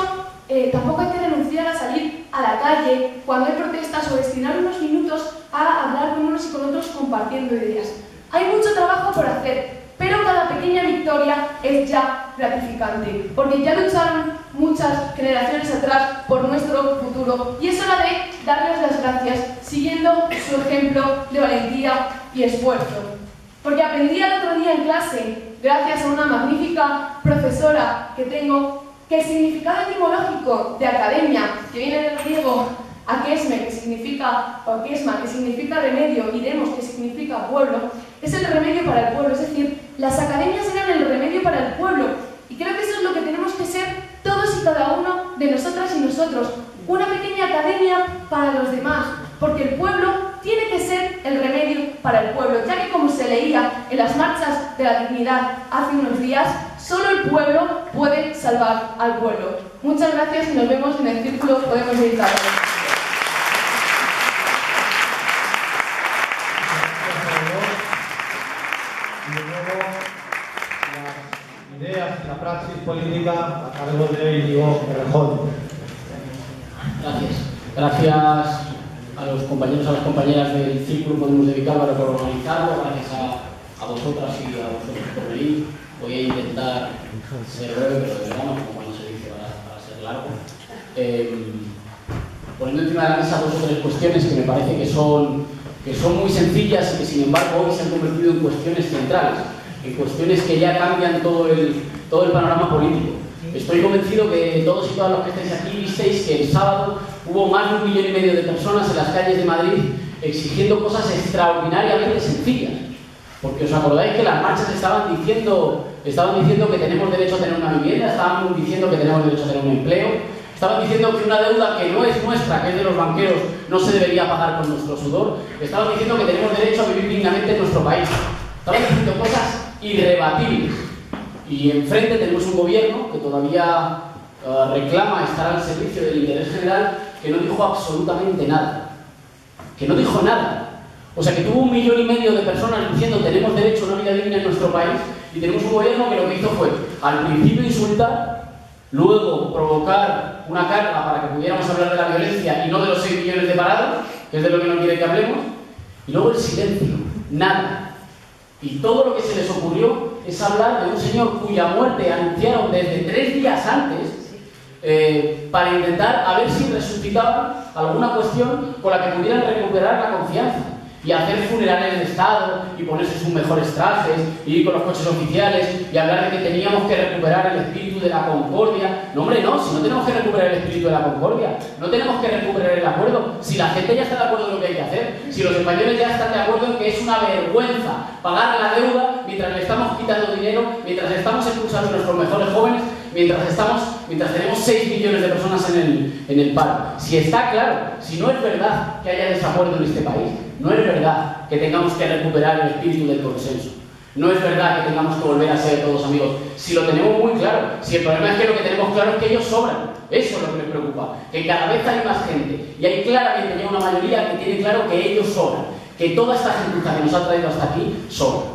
tampoco hay que renunciar a salir a la calle cuando hay protestas o destinar unos minutos a hablar con unos y con otros compartiendo ideas. Hay mucho trabajo por hacer, pero cada pequeña victoria es ya gratificante, porque ya lucharon muchas generaciones atrás por nuestro futuro y es hora de darles las gracias siguiendo su ejemplo de valentía y esfuerzo. Porque aprendí el otro día en clase, gracias a una magnífica profesora que tengo, que el significado etimológico de academia, que viene del griego akesme, que significa, o akesma, que significa remedio, y demos, que significa pueblo, es el remedio para el pueblo. Es decir, las academias eran el remedio para el pueblo. Y creo que eso es lo que tenemos que ser todos y cada uno de nosotras y nosotros. Una pequeña academia para los demás, porque el pueblo tiene que ser el remedio para el pueblo, ya que como se leía en las marchas de la dignidad hace unos días, solo el pueblo puede salvar al pueblo. Muchas gracias y nos vemos en el círculo Podemos Meditar. Ideas y la praxis política a cargo de Íñigo Errejón. Gracias. Gracias a los compañeros, a las compañeras del Círculo Podemos de Vicálvaro por organizarlo, gracias a vosotras y a vosotros por venir. Voy a intentar ser breve, pero de verdad no como cuando se dice para ser largo. Poniendo encima de la mesa dos o tres cuestiones que me parece que son muy sencillas y que sin embargo hoy se han convertido en cuestiones centrales, en cuestiones que ya cambian todo el panorama político. Estoy convencido que todos y todas los que estáis aquí visteis que el sábado hubo más de 1,5 millones de personas en las calles de Madrid exigiendo cosas extraordinariamente sencillas. Porque os acordáis que las marchas estaban diciendo que tenemos derecho a tener una vivienda, estaban diciendo que tenemos derecho a tener un empleo, estaban diciendo que una deuda que no es nuestra, que es de los banqueros, no se debería pagar con nuestro sudor, estaban diciendo que tenemos derecho a vivir dignamente en nuestro país. Estaban diciendo cosas irrebatibles. Y enfrente tenemos un gobierno que todavía reclama estar al servicio del interés general, que no dijo absolutamente nada. Que no dijo nada. O sea, que tuvo 1,5 millones de personas diciendo tenemos derecho a una vida digna en nuestro país, y tenemos un gobierno que lo que hizo fue, al principio insultar, luego provocar una carga para que pudiéramos hablar de la violencia y no de los 6 millones de parados, que es de lo que no quiere que hablemos, y luego el silencio, nada. Y todo lo que se les ocurrió es hablar de un señor cuya muerte anunciaron desde 3 días antes para intentar a ver si resucitaban alguna cuestión con la que pudieran recuperar la confianza y hacer funerales de Estado y ponerse sus mejores trajes y ir con los coches oficiales y hablar de que teníamos que recuperar el espíritu de la concordia. No, hombre, no, si no tenemos que recuperar el espíritu de la concordia, no tenemos que recuperar el acuerdo, si la gente ya está de acuerdo en lo que hay que hacer, si los españoles ya están de acuerdo en que es una vergüenza pagar la deuda mientras le estamos quitando dinero, mientras estamos expulsando a nuestros mejores jóvenes, mientras tenemos 6 millones de personas en el paro. Si está claro, si no es verdad que haya desacuerdo en este país, no es verdad que tengamos que recuperar el espíritu del consenso, no es verdad que tengamos que volver a ser todos amigos, si lo tenemos muy claro, si el problema es que lo que tenemos claro es que ellos sobran, eso es lo que me preocupa, que cada vez hay más gente y hay claramente ya una mayoría que tiene claro que ellos sobran, que toda esta gentuza que nos ha traído hasta aquí sobra.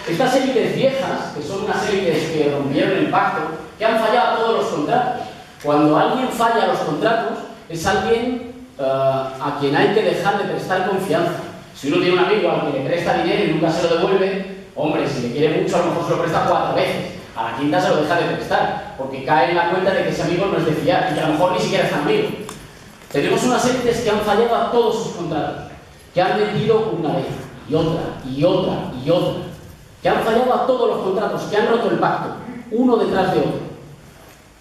Estas élites viejas, que son unas élites que rompieron el pacto, que han fallado a todos los contratos, Cuando alguien falla los contratos, es alguien a quien hay que dejar de prestar confianza. Si uno tiene un amigo al que le presta dinero y nunca se lo devuelve, hombre, si le quiere mucho, a lo mejor se lo presta 4 veces. A la quinta se lo deja de prestar, porque cae en la cuenta de que ese amigo no es de fiar y que a lo mejor ni siquiera es amigo. Tenemos unas élites que han fallado a todos sus contratos, que han mentido una vez, y otra, y otra, y otra, que han fallado a todos los contratos, que han roto el pacto, uno detrás de otro.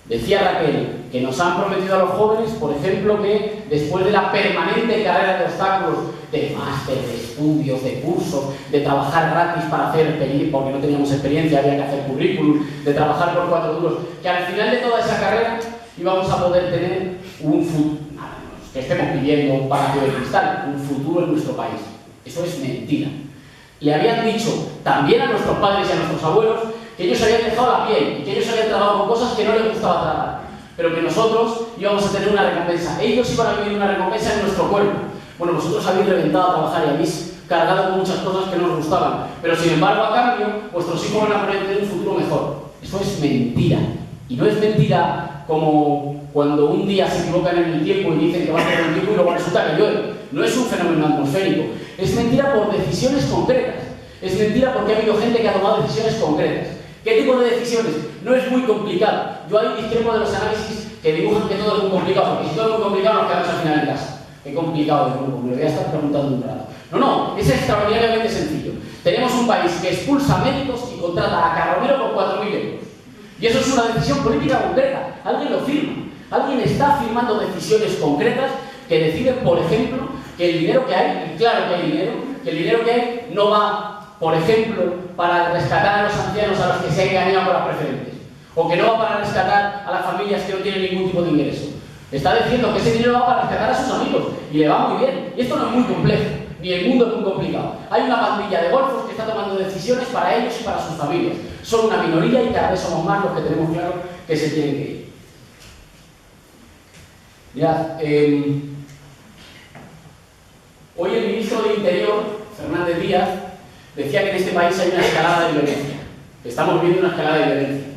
Decía Raquel que nos han prometido a los jóvenes, por ejemplo, que después de la permanente carrera de obstáculos, de máster, de estudios, de cursos, de trabajar gratis para hacer, porque no teníamos experiencia, había que hacer currículum, de trabajar por 4 duros, que al final de toda esa carrera íbamos a poder tener un futuro, que estemos pidiendo un palacio de cristal, un futuro en nuestro país. Eso es mentira. Le habían dicho también a nuestros padres y a nuestros abuelos que ellos habían dejado la piel y que ellos habían trabajado con cosas que no les gustaba tratar, pero que nosotros íbamos a tener una recompensa. Ellos iban a vivir una recompensa en nuestro cuerpo. Bueno, vosotros habéis reventado a trabajar y habéis cargado con muchas cosas que no os gustaban, pero sin embargo, a cambio, vuestros hijos van a poder tener un futuro mejor. Eso es mentira. Y no es mentira como cuando un día se equivocan en el tiempo y dicen que va a tener un tiempo y luego resulta que llueve. No es un fenómeno atmosférico. Es mentira por decisiones concretas. Es mentira porque ha habido gente que ha tomado decisiones concretas. ¿Qué tipo de decisiones? No es muy complicado. Yo ahí discrepo de los análisis que dibujan que todo es muy complicado, porque si todo es muy complicado nos quedamos al final en casa. Qué complicado de grupo, me lo voy a estar preguntando un rato. No, es extraordinariamente sencillo. Tenemos un país que expulsa médicos y contrata a Carromero por 4.000 euros. Y eso es una decisión política concreta. Alguien lo firma. Alguien está firmando decisiones concretas que deciden, por ejemplo, que el dinero que hay, y claro que hay dinero, que el dinero que hay no va, por ejemplo, para rescatar a los ancianos a los que se ha engañado con las preferentes, o que no va para rescatar a las familias que no tienen ningún tipo de ingreso. Está diciendo que ese dinero va para rescatar a sus amigos, y le va muy bien. Y esto no es muy complejo, ni el mundo es muy complicado. Hay una pandilla de golfos que está tomando decisiones para ellos y para sus familias. Son una minoría y cada vez somos más los que tenemos claro que se tienen que ir. Mirad, hoy el ministro de Interior, Fernández Díaz, decía que en este país hay una escalada de violencia. Estamos viendo una escalada de violencia.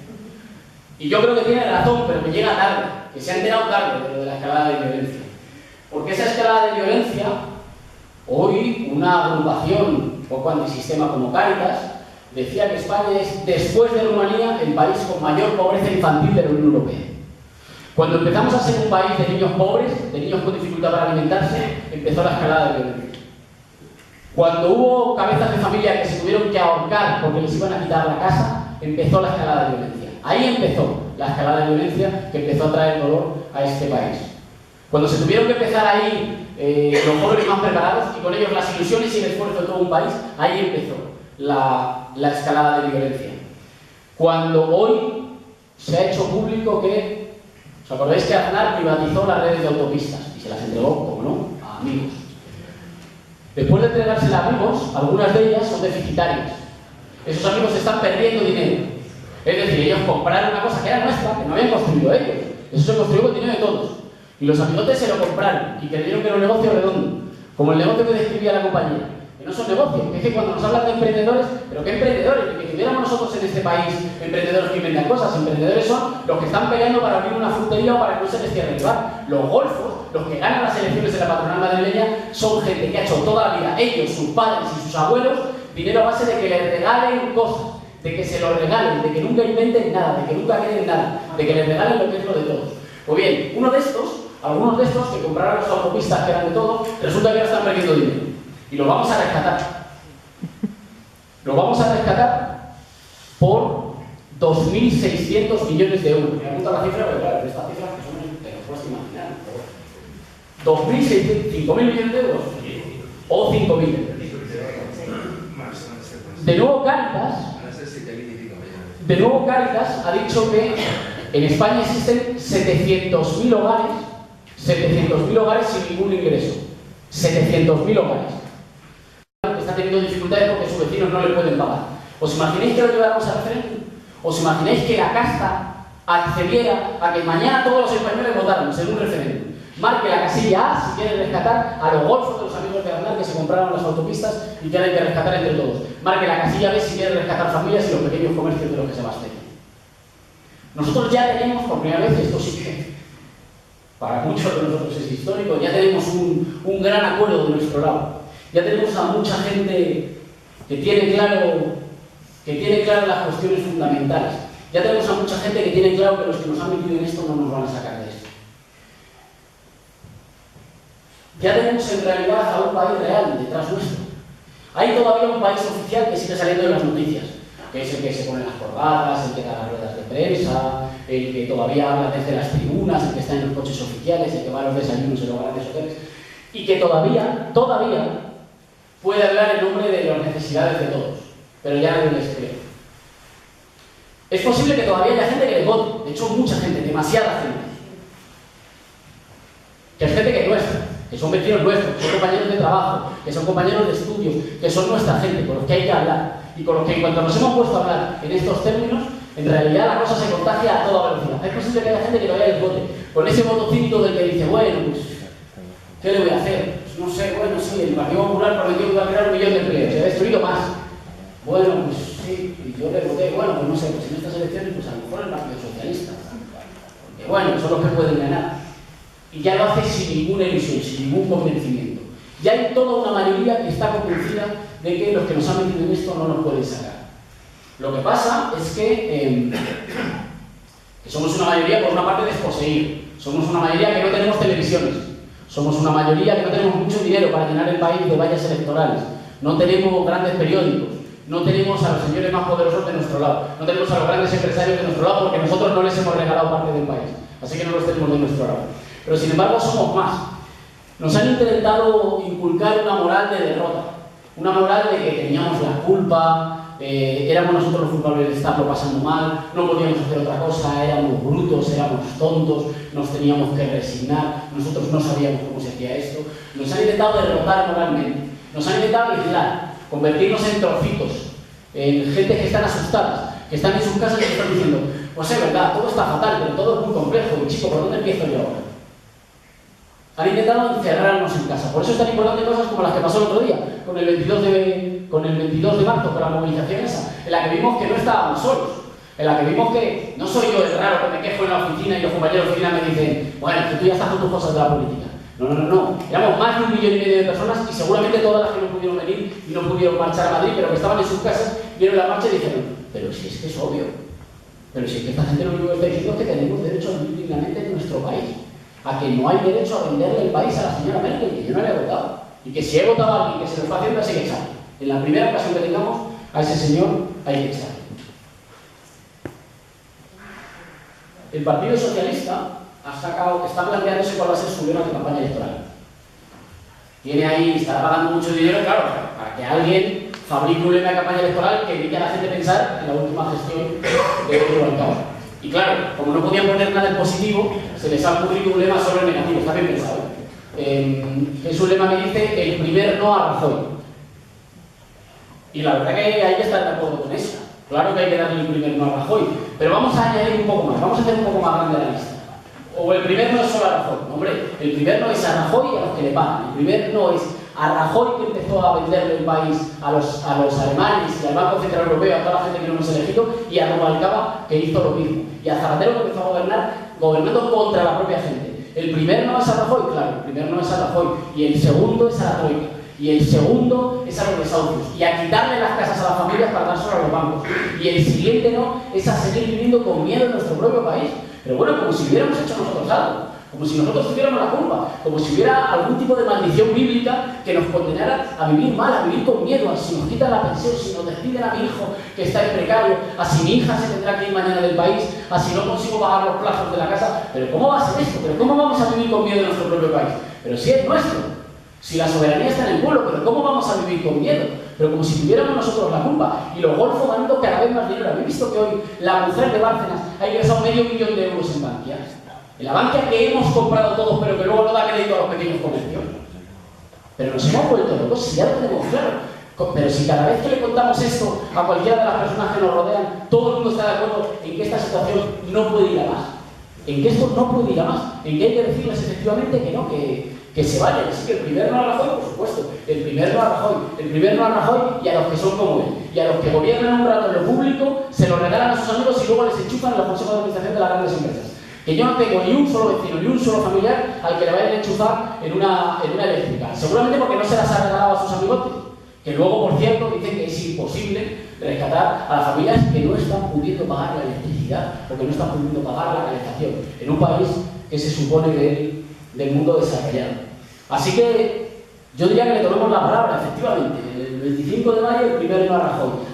Y yo creo que tiene razón, pero que llega tarde, que se ha enterado tarde de lo de la escalada de violencia. Porque esa escalada de violencia, hoy una agrupación poco antisistema como Cáritas, decía que España es, después de Rumanía, el país con mayor pobreza infantil de la Unión Europea. Cuando empezamos a ser un país de niños pobres, de niños con dificultad para alimentarse, empezó la escalada de violencia. Cuando hubo cabezas de familia que se tuvieron que ahorcar porque les iban a quitar la casa, empezó la escalada de violencia. Ahí empezó la escalada de violencia que empezó a traer dolor a este país. Cuando se tuvieron que empezar a ir los jóvenes más preparados y con ellos las ilusiones y el esfuerzo de todo un país, ahí empezó la escalada de violencia. Cuando hoy se ha hecho público que, ¿os acordáis que Aznar privatizó las redes de autopistas y se las entregó, como no, a amigos? Después de entregárselas a amigos, algunas de ellas son deficitarias. Esos amigos están perdiendo dinero. Es decir, ellos compraron una cosa que era nuestra, que no habían construido ellos. Eso se construyó con dinero de todos. Y los amigotes se lo compraron y creyeron que era un negocio redondo. Como el negocio que describía la compañía. Que no son negocios, que es que cuando nos hablan de emprendedores, ¿pero qué emprendedores? Que tuviéramos nosotros en este país emprendedores que inventan cosas. Emprendedores son los que están peleando para abrir una frutería o para que no se les cierre el bar. Los golfos, los que ganan las elecciones de la patronal madrileña, son gente que ha hecho toda la vida, ellos, sus padres y sus abuelos, dinero a base de que les regalen cosas, de que se lo regalen, de que nunca inventen nada, de que nunca creen nada, de que les regalen lo que es lo de todos. Pues bien, algunos de estos que compraron las autopistas que eran de todos, resulta que ahora están perdiendo dinero. Y los vamos a rescatar. Los vamos a rescatar por 2.600 millones de euros. Me apunta la cifra, pero claro, estas cifras que son, te lo puedes imaginar. 2.600, 5.000 millones de euros. O 5.000. De nuevo Cáritas ha dicho que en España existen 700.000 hogares sin ningún ingreso. 700.000 hogares. Está teniendo dificultades porque sus vecinos no le pueden pagar. ¿Os imagináis que lo lleváramos al referéndum? ¿Os imagináis que la casta accediera a que mañana todos los españoles votaran en un referéndum? Marque la casilla A si quieren rescatar a los golfos de los amigos de Aznar que se compraron las autopistas y que hay que rescatar entre todos. Marque la casilla B si quieren rescatar familias y los pequeños comercios de los que se abastecen. Nosotros ya tenemos por primera vez, esto sí que para muchos de nosotros es histórico, ya tenemos un gran acuerdo de nuestro lado. Ya tenemos a mucha gente que tiene claro las cuestiones fundamentales. Ya tenemos a mucha gente que tiene claro que los que nos han metido en esto no nos van a sacar de esto. Ya tenemos en realidad a un país real detrás nuestro. Hay todavía un país oficial que sigue saliendo en las noticias, que es el que se pone las corbatas, el que da las ruedas de prensa, el que todavía habla desde las tribunas, el que está en los coches oficiales, el que va a los desayunos en los grandes hoteles, y que todavía puede hablar en nombre de las necesidades de todos, pero ya nadie les cree. Es posible que todavía haya gente que le vote, de hecho mucha gente, demasiada gente, que es gente que es nuestra, que son vecinos nuestros, que son compañeros de trabajo, que son compañeros de estudios, que son nuestra gente, con los que hay que hablar, y con los que en cuanto nos hemos puesto a hablar en estos términos, en realidad la cosa se contagia a toda velocidad. Es posible que haya gente que todavía les vote, con ese voto cínico del que dice, bueno, pues, ¿qué le voy a hacer? Pues no sé, bueno, sí, el Partido Popular prometió que iba a crear 1 millón de empleos, se ha destruido más. Bueno, pues sí, y yo le voté, bueno, pues no sé, pues en estas elecciones, pues a lo mejor el Partido Socialista. Porque bueno, son los que pueden ganar. Y ya lo hace sin ninguna ilusión, sin ningún convencimiento. Ya hay toda una mayoría que está convencida de que los que nos han metido en esto no nos pueden sacar. Lo que pasa es que somos una mayoría, por una parte, desposeída. Somos una mayoría que no tenemos televisiones. Somos una mayoría que no tenemos mucho dinero para llenar el país de vallas electorales. No tenemos grandes periódicos. No tenemos a los señores más poderosos de nuestro lado. No tenemos a los grandes empresarios de nuestro lado porque nosotros no les hemos regalado parte del país. Así que no los tenemos de nuestro lado. Pero sin embargo somos más. Nos han intentado inculcar una moral de derrota. Una moral de que teníamos la culpa, éramos nosotros los culpables de estarlo pasando mal, no podíamos hacer otra cosa, éramos brutos, éramos tontos, nos teníamos que resignar, nosotros no sabíamos cómo se hacía esto. Nos han intentado derrotar moralmente, nos han intentado aislar, convertirnos en trocitos, en gente que están asustadas, que están en sus casas y que están diciendo, pues es verdad, todo está fatal, pero todo es muy complejo, y chico, ¿por dónde empiezo yo ahora? Han intentado encerrarnos en casa. Por eso es tan importante cosas como las que pasó el otro día, con el 22 de marzo, con la movilización esa, en la que vimos que no estábamos solos, en la que vimos que no soy yo el raro que me quejo en la oficina y los compañeros de oficina me dicen, bueno, que tú ya estás con tus cosas de la política. No. Éramos más de 1,5 millones de personas y seguramente todas las que no pudieron venir y no pudieron marchar a Madrid, pero que estaban en sus casas, vieron la marcha y dijeron, pero si es que es obvio, pero si es que esta gente lo único que está diciendo es que tenemos derecho a vivir dignamente en nuestro país. A que no hay derecho a venderle el país a la señora Merkel, que yo no le he votado. Y que si he votado a alguien que se lo está haciendo, hay que echarle. En la primera ocasión que tengamos, a ese señor hay que echarle. El Partido Socialista está planteándose cuál va a ser su lema de campaña electoral. Tiene ahí, estará pagando mucho dinero, claro, para que alguien fabrique un lema de campaña electoral que evite a la gente pensar en la última gestión de Pedro Alcázar. Y claro, como no podían poner nada en positivo, se les ha ocurrido un lema solo en negativo, está bien pensado. Es un lema que dice el primer no a Rajoy. Y la verdad que hay que estar de acuerdo con eso. Claro que hay que darle el primer no a Rajoy, pero vamos a añadir un poco más, vamos a hacer un poco más grande la lista. O el primer no es solo a Rajoy, hombre, el primer no es a Rajoy y a los que le pagan. El primer no es a Rajoy, que empezó a venderle el país a los alemanes y al Banco Central Europeo, a toda la gente que no hemos elegido, y a Rubalcaba, que hizo lo mismo, y a Zapatero, que empezó a gobernar gobernando contra la propia gente. El primer no es a Rajoy, claro, el primer no es a Rajoy, y el segundo es a la troika, y el segundo es a los desahucios, y a quitarle las casas a las familias para dárselo a los bancos, y el siguiente no es a seguir viviendo con miedo en nuestro propio país, pero bueno, como si hubiéramos hecho nosotros algo. Como si nosotros tuviéramos la culpa, como si hubiera algún tipo de maldición bíblica que nos condenara a vivir mal, a vivir con miedo, a si nos quitan la pensión, si nos despiden a mi hijo que está en precario, a si mi hija se tendrá que ir mañana del país, a si no consigo pagar los plazos de la casa. ¿Pero cómo va a ser esto? ¿Pero cómo vamos a vivir con miedo en nuestro propio país? Pero si es nuestro, si la soberanía está en el pueblo, ¿pero cómo vamos a vivir con miedo? Pero como si tuviéramos nosotros la culpa. Y los golfos ganando cada vez más dinero. ¿Habéis visto que hoy la mujer de Bárcenas ha ingresado $500.000 euros en Bankia? En la Bankia que hemos comprado todos, pero que luego no da crédito a los pequeños comercios. Pero nos hemos vuelto locos, si ya lo tenemos claro. Pero si cada vez que le contamos esto a cualquiera de las personas que nos rodean, todo el mundo está de acuerdo en que esta situación no puede ir a más. En que esto no puede ir a más. En que hay que decirles efectivamente que no, que se vayan. Así que el primer no a Rajoy, por supuesto. El primer no a Rajoy. El primer no a Rajoy y a los que son como él. Y a los que gobiernan un rato en lo público, se lo regalan a sus amigos y luego les enchufan en los consejos de administración de las grandes empresas. Que yo no tengo ni un solo vecino, ni un solo familiar al que le vayan a enchufar en una eléctrica. Seguramente porque no se las ha regalado a sus amigotes. Que luego, por cierto, dicen que es imposible rescatar a las familias que no están pudiendo pagar la electricidad o que no están pudiendo pagar la calefacción en un país que se supone del mundo desarrollado. Así que yo diría que le tomemos la palabra, efectivamente. El 25 de mayo, el primero no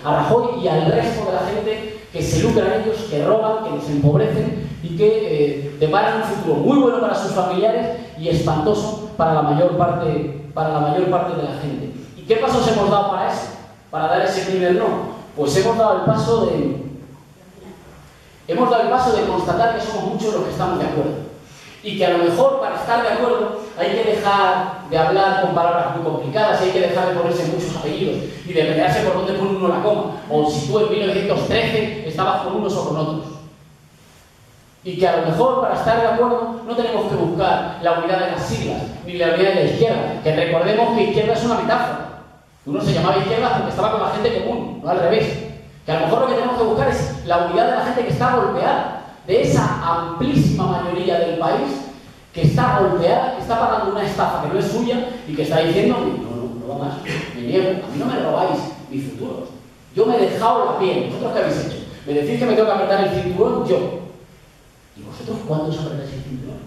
a Rajoy y al resto de la gente que se lucran ellos, que roban, que nos empobrecen y que deparan un futuro muy bueno para sus familiares y espantoso para la mayor parte de la gente. ¿Y qué pasos hemos dado para eso? Para dar ese primer no. Pues hemos dado el paso de constatar que somos muchos los que estamos de acuerdo. Y que a lo mejor para estar de acuerdo hay que dejar de hablar con palabras muy complicadas y hay que dejar de ponerse muchos apellidos y de pelearse por dónde pone uno la coma, o si tú en 1913 estabas con unos o con otros. Y que a lo mejor para estar de acuerdo no tenemos que buscar la unidad de las siglas, ni la unidad de la izquierda, que recordemos que izquierda es una metáfora. Uno se llamaba izquierda porque estaba con la gente común, no al revés. Que a lo mejor lo que tenemos que buscar es la unidad de la gente que está golpeada, de esa amplísima mayoría del país que está golpeada, que está pagando una estafa que no es suya y que está diciendo, no va más, me niego, a mí no me robáis mi futuro. Yo me he dejado la piel. ¿Vosotros qué habéis hecho? Me decís que me tengo que apretar el cinturón, yo. ¿Y vosotros cuántos apretáis el cinturón?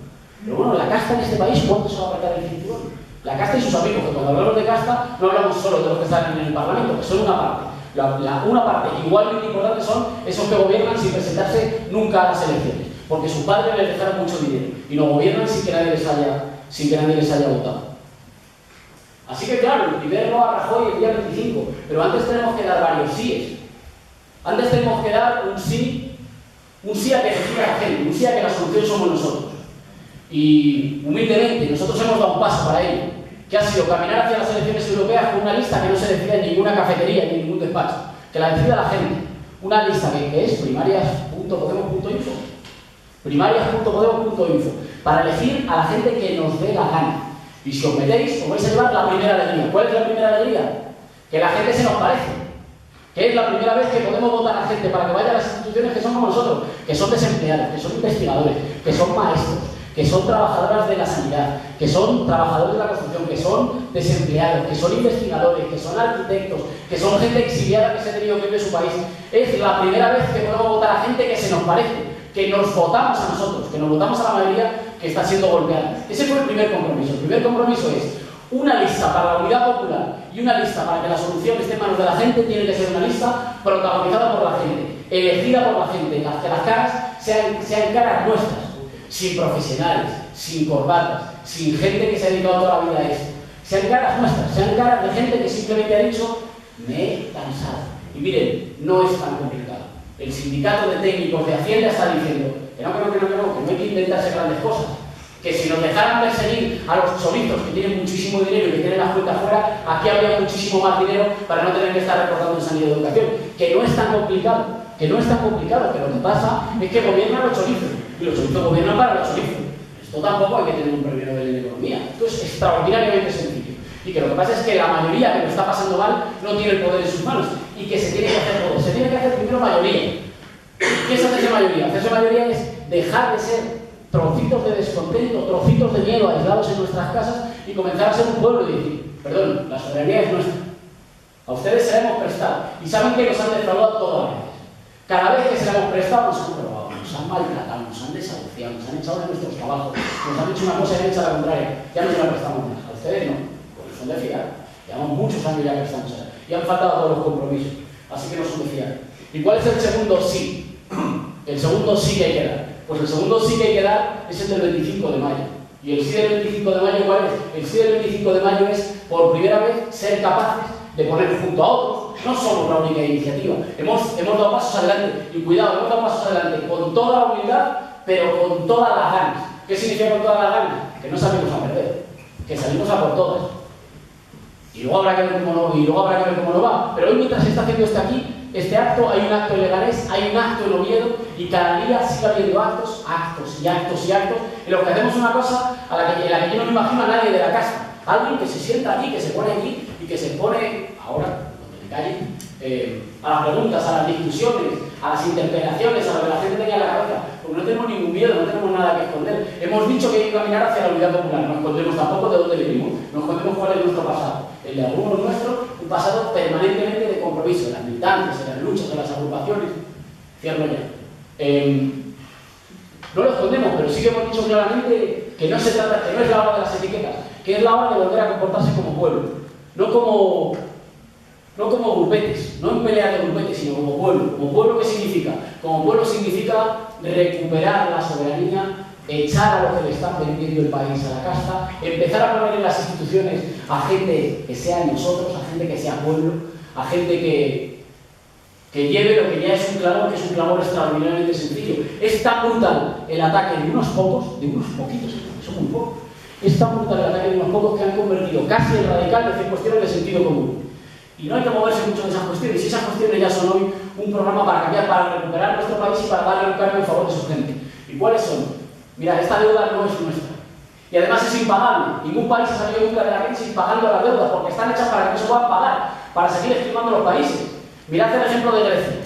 Pero bueno, la casta en este país, ¿cuántos se va a apretar el cinturón? La casta y sus amigos, que cuando hablamos de casta no hablamos solo de los que están en el Parlamento, que son una parte. Una parte igualmente importante son esos que gobiernan sin presentarse nunca a las elecciones, porque sus padres les dejaron mucho dinero y no gobiernan sin que nadie les haya votado. Así que claro, el primer no a Rajoy el día 25, pero antes tenemos que dar varios síes. Antes tenemos que dar un sí a que decida la gente, un sí a que la solución somos nosotros. Y humildemente nosotros hemos dado un paso para ello, que ha sido caminar hacia las elecciones europeas con una lista que no se decida en ninguna cafetería ni en ningún despacho, que la decida la gente. Una lista que es primarias.podemos.info. Primarias.podemos.info, para elegir a la gente que nos dé la gana. Y si os metéis, os vais a llevar la primera alegría. ¿Cuál es la primera alegría? Que la gente se nos parece. Que es la primera vez que podemos votar a la gente para que vaya a las instituciones que son como nosotros, que son desempleados, que son investigadores, que son maestros, que son trabajadoras de la sanidad, que son trabajadores de la construcción, que son desempleados, que son investigadores, que son arquitectos, que son gente exiliada que se ha tenido que ir de su país. Es la primera vez que podemos votar a gente que se nos parece, que nos votamos a nosotros, que nos votamos a la mayoría que está siendo golpeada. Ese fue el primer compromiso. El primer compromiso es una lista para la unidad popular y una lista para que la solución esté en manos de la gente. Tiene que ser una lista protagonizada por la gente, elegida por la gente, en las que las caras sean caras nuestras, sin profesionales, sin corbatas, sin gente que se ha dedicado toda la vida a esto. Sean caras nuestras, sean caras de gente que simplemente ha dicho, me he cansado. Y miren, no es tan complicado. El sindicato de técnicos de Hacienda está diciendo que no hay que inventarse grandes cosas. Que si nos dejaran perseguir a los chorizos que tienen muchísimo dinero y que tienen las cuentas fuera, aquí habría muchísimo más dinero para no tener que estar recortando en sanidad y educación. Que no es tan complicado, que lo que pasa es que gobiernan los chorizos y los chorizos gobiernan para los chorizos. Esto tampoco hay que tener un premio Nobel en economía. Esto es extraordinariamente sencillo. Y que lo que pasa es que la mayoría que lo está pasando mal no tiene el poder en sus manos y que se tiene que hacer poder. Se tiene que hacer primero mayoría. ¿Qué es hacerse mayoría? Hacerse mayoría es dejar de ser trocitos de descontento, trocitos de miedo aislados en nuestras casas y comenzar a ser un pueblo y decir, perdón, la soberanía es nuestra. A ustedes se la hemos prestado y saben que nos han defraudado todas las veces. Cada vez que se la hemos prestado nos han robado, nos han maltratado, nos han desahuciado, nos han echado de nuestros trabajos, nos han hecho una cosa y han hecho la contraria. Ya no se la prestamos más. A ustedes no, porque son de fiar. Llevamos muchos años ya prestamos y han faltado todos los compromisos. Así que no son de fiar. ¿Y cuál es el segundo sí? El segundo sí que hay que dar. Pues el segundo sí que hay que dar es el del 25 de mayo. ¿Y el sí del 25 de mayo cuál es? El sí del 25 de mayo es, por primera vez, ser capaces de poner junto a otros. No somos la única iniciativa. Hemos dado pasos adelante. Y cuidado, hemos dado pasos adelante con toda la humildad, pero con todas las ganas. ¿Qué significa con todas las ganas? Que no salimos a perder. Que salimos a por todas. Y luego habrá que ver cómo no va. Pero hoy, mientras se está haciendo este acto, hay un acto en Leganés, hay un acto en Oviedo, y cada día sigue habiendo actos, en los que hacemos una cosa en la que yo no me imagino a nadie de la casa. Alguien que se sienta aquí, que se pone aquí y que se pone ahora, donde le calle, a las preguntas, a las discusiones, a las interpelaciones, a lo que la gente tenga en la cabeza, porque no tenemos ningún miedo, no tenemos nada que esconder. Hemos dicho que hay que caminar hacia la unidad popular, no escondemos tampoco de dónde venimos, no escondemos cuál es nuestro pasado. El de algunos nuestro, un pasado permanentemente de compromiso, en las militantes, en las luchas, en las agrupaciones. Cierro ya. No lo escondemos, pero sí que hemos dicho claramente que no se trata, que no es la hora de las etiquetas, que es la hora de volver a comportarse como pueblo, no como grupetes, no en pelea de grupetes, sino como pueblo. ¿Como pueblo qué significa? Como pueblo significa recuperar la soberanía, echar a lo que le está vendiendo el país a la casta, empezar a poner en las instituciones a gente que sea nosotros, a gente que sea pueblo, a gente que lleve lo que ya es un clamor extraordinariamente sencillo. Es tan brutal el ataque de unos pocos, de unos poquitos, que son muy pocos, es tan brutal el ataque de unos pocos que han convertido casi en radical de cuestiones de sentido común. Y no hay que moverse mucho de esas cuestiones, y esas cuestiones ya son hoy un programa para cambiar, para recuperar nuestro país y para darle un cambio en favor de su gente. ¿Y cuáles son? Mira, esta deuda no es nuestra. Y además es impagable. Ningún país ha salido nunca de la crisis pagando las deudas, porque están hechas para que no se puedan pagar, para seguir estimando los países. Mirad el ejemplo de Grecia.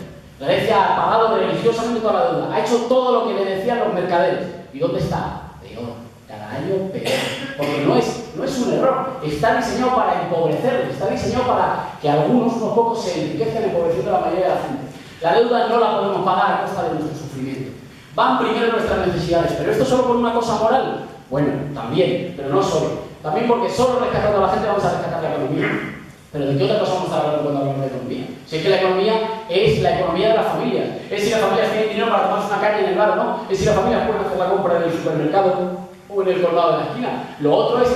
Grecia ha pagado religiosamente toda la deuda, ha hecho todo lo que le decían los mercaderes. ¿Y dónde está? Peor. Cada año peor. Porque no es un error. Está diseñado para empobrecerlos, está diseñado para que algunos, unos pocos, se enriquezcan empobreciendo a la mayoría de la gente. La deuda no la podemos pagar a costa de nuestro sufrimiento. Van primero nuestras necesidades, pero esto solo por una cosa moral. Bueno, también, pero no solo. También porque solo rescatando a la gente vamos a rescatar la economía. Pero ¿de qué otra cosa vamos a hablar cuando hablamos de economía? Si es que la economía es la economía de las familias. Es si las familias tienen dinero para tomarse una caña en el bar o no. Es si las familias pueden hacer la compra en el supermercado o en el colmado de la esquina. Lo otro es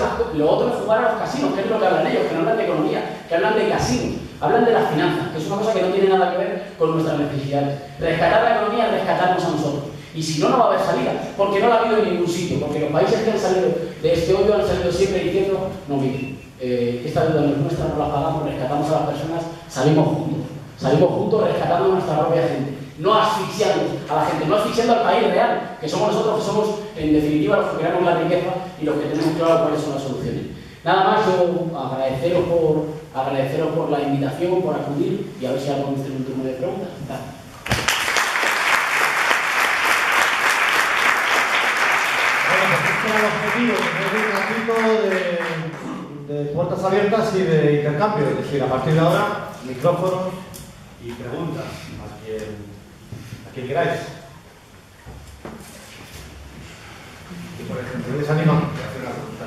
jugar a los casinos, que es lo que hablan ellos, que no hablan de economía, que hablan de casinos. Hablan de las finanzas, que es una cosa que no tiene nada que ver con nuestras necesidades. Rescatar la economía es rescatarnos a nosotros. Y si no, no va a haber salida, porque no la ha habido en ningún sitio, porque los países que han salido de este hoyo han salido siempre diciendo, no, miren, esta deuda no es nuestra, no la pagamos, rescatamos a las personas, salimos juntos rescatando a nuestra propia gente, no asfixiando a la gente, no asfixiando al país real, que somos nosotros, que somos en definitiva los que creamos la riqueza y los que tenemos claro cuáles son las soluciones. Nada más, yo agradeceros por la invitación, por acudir, y a ver si hago este turno de preguntas. El objetivo es un ratito de puertas abiertas y de intercambio, es decir, a partir de ahora, micrófonos y preguntas a quien queráis. Y por ejemplo, les animo a hacer una pregunta.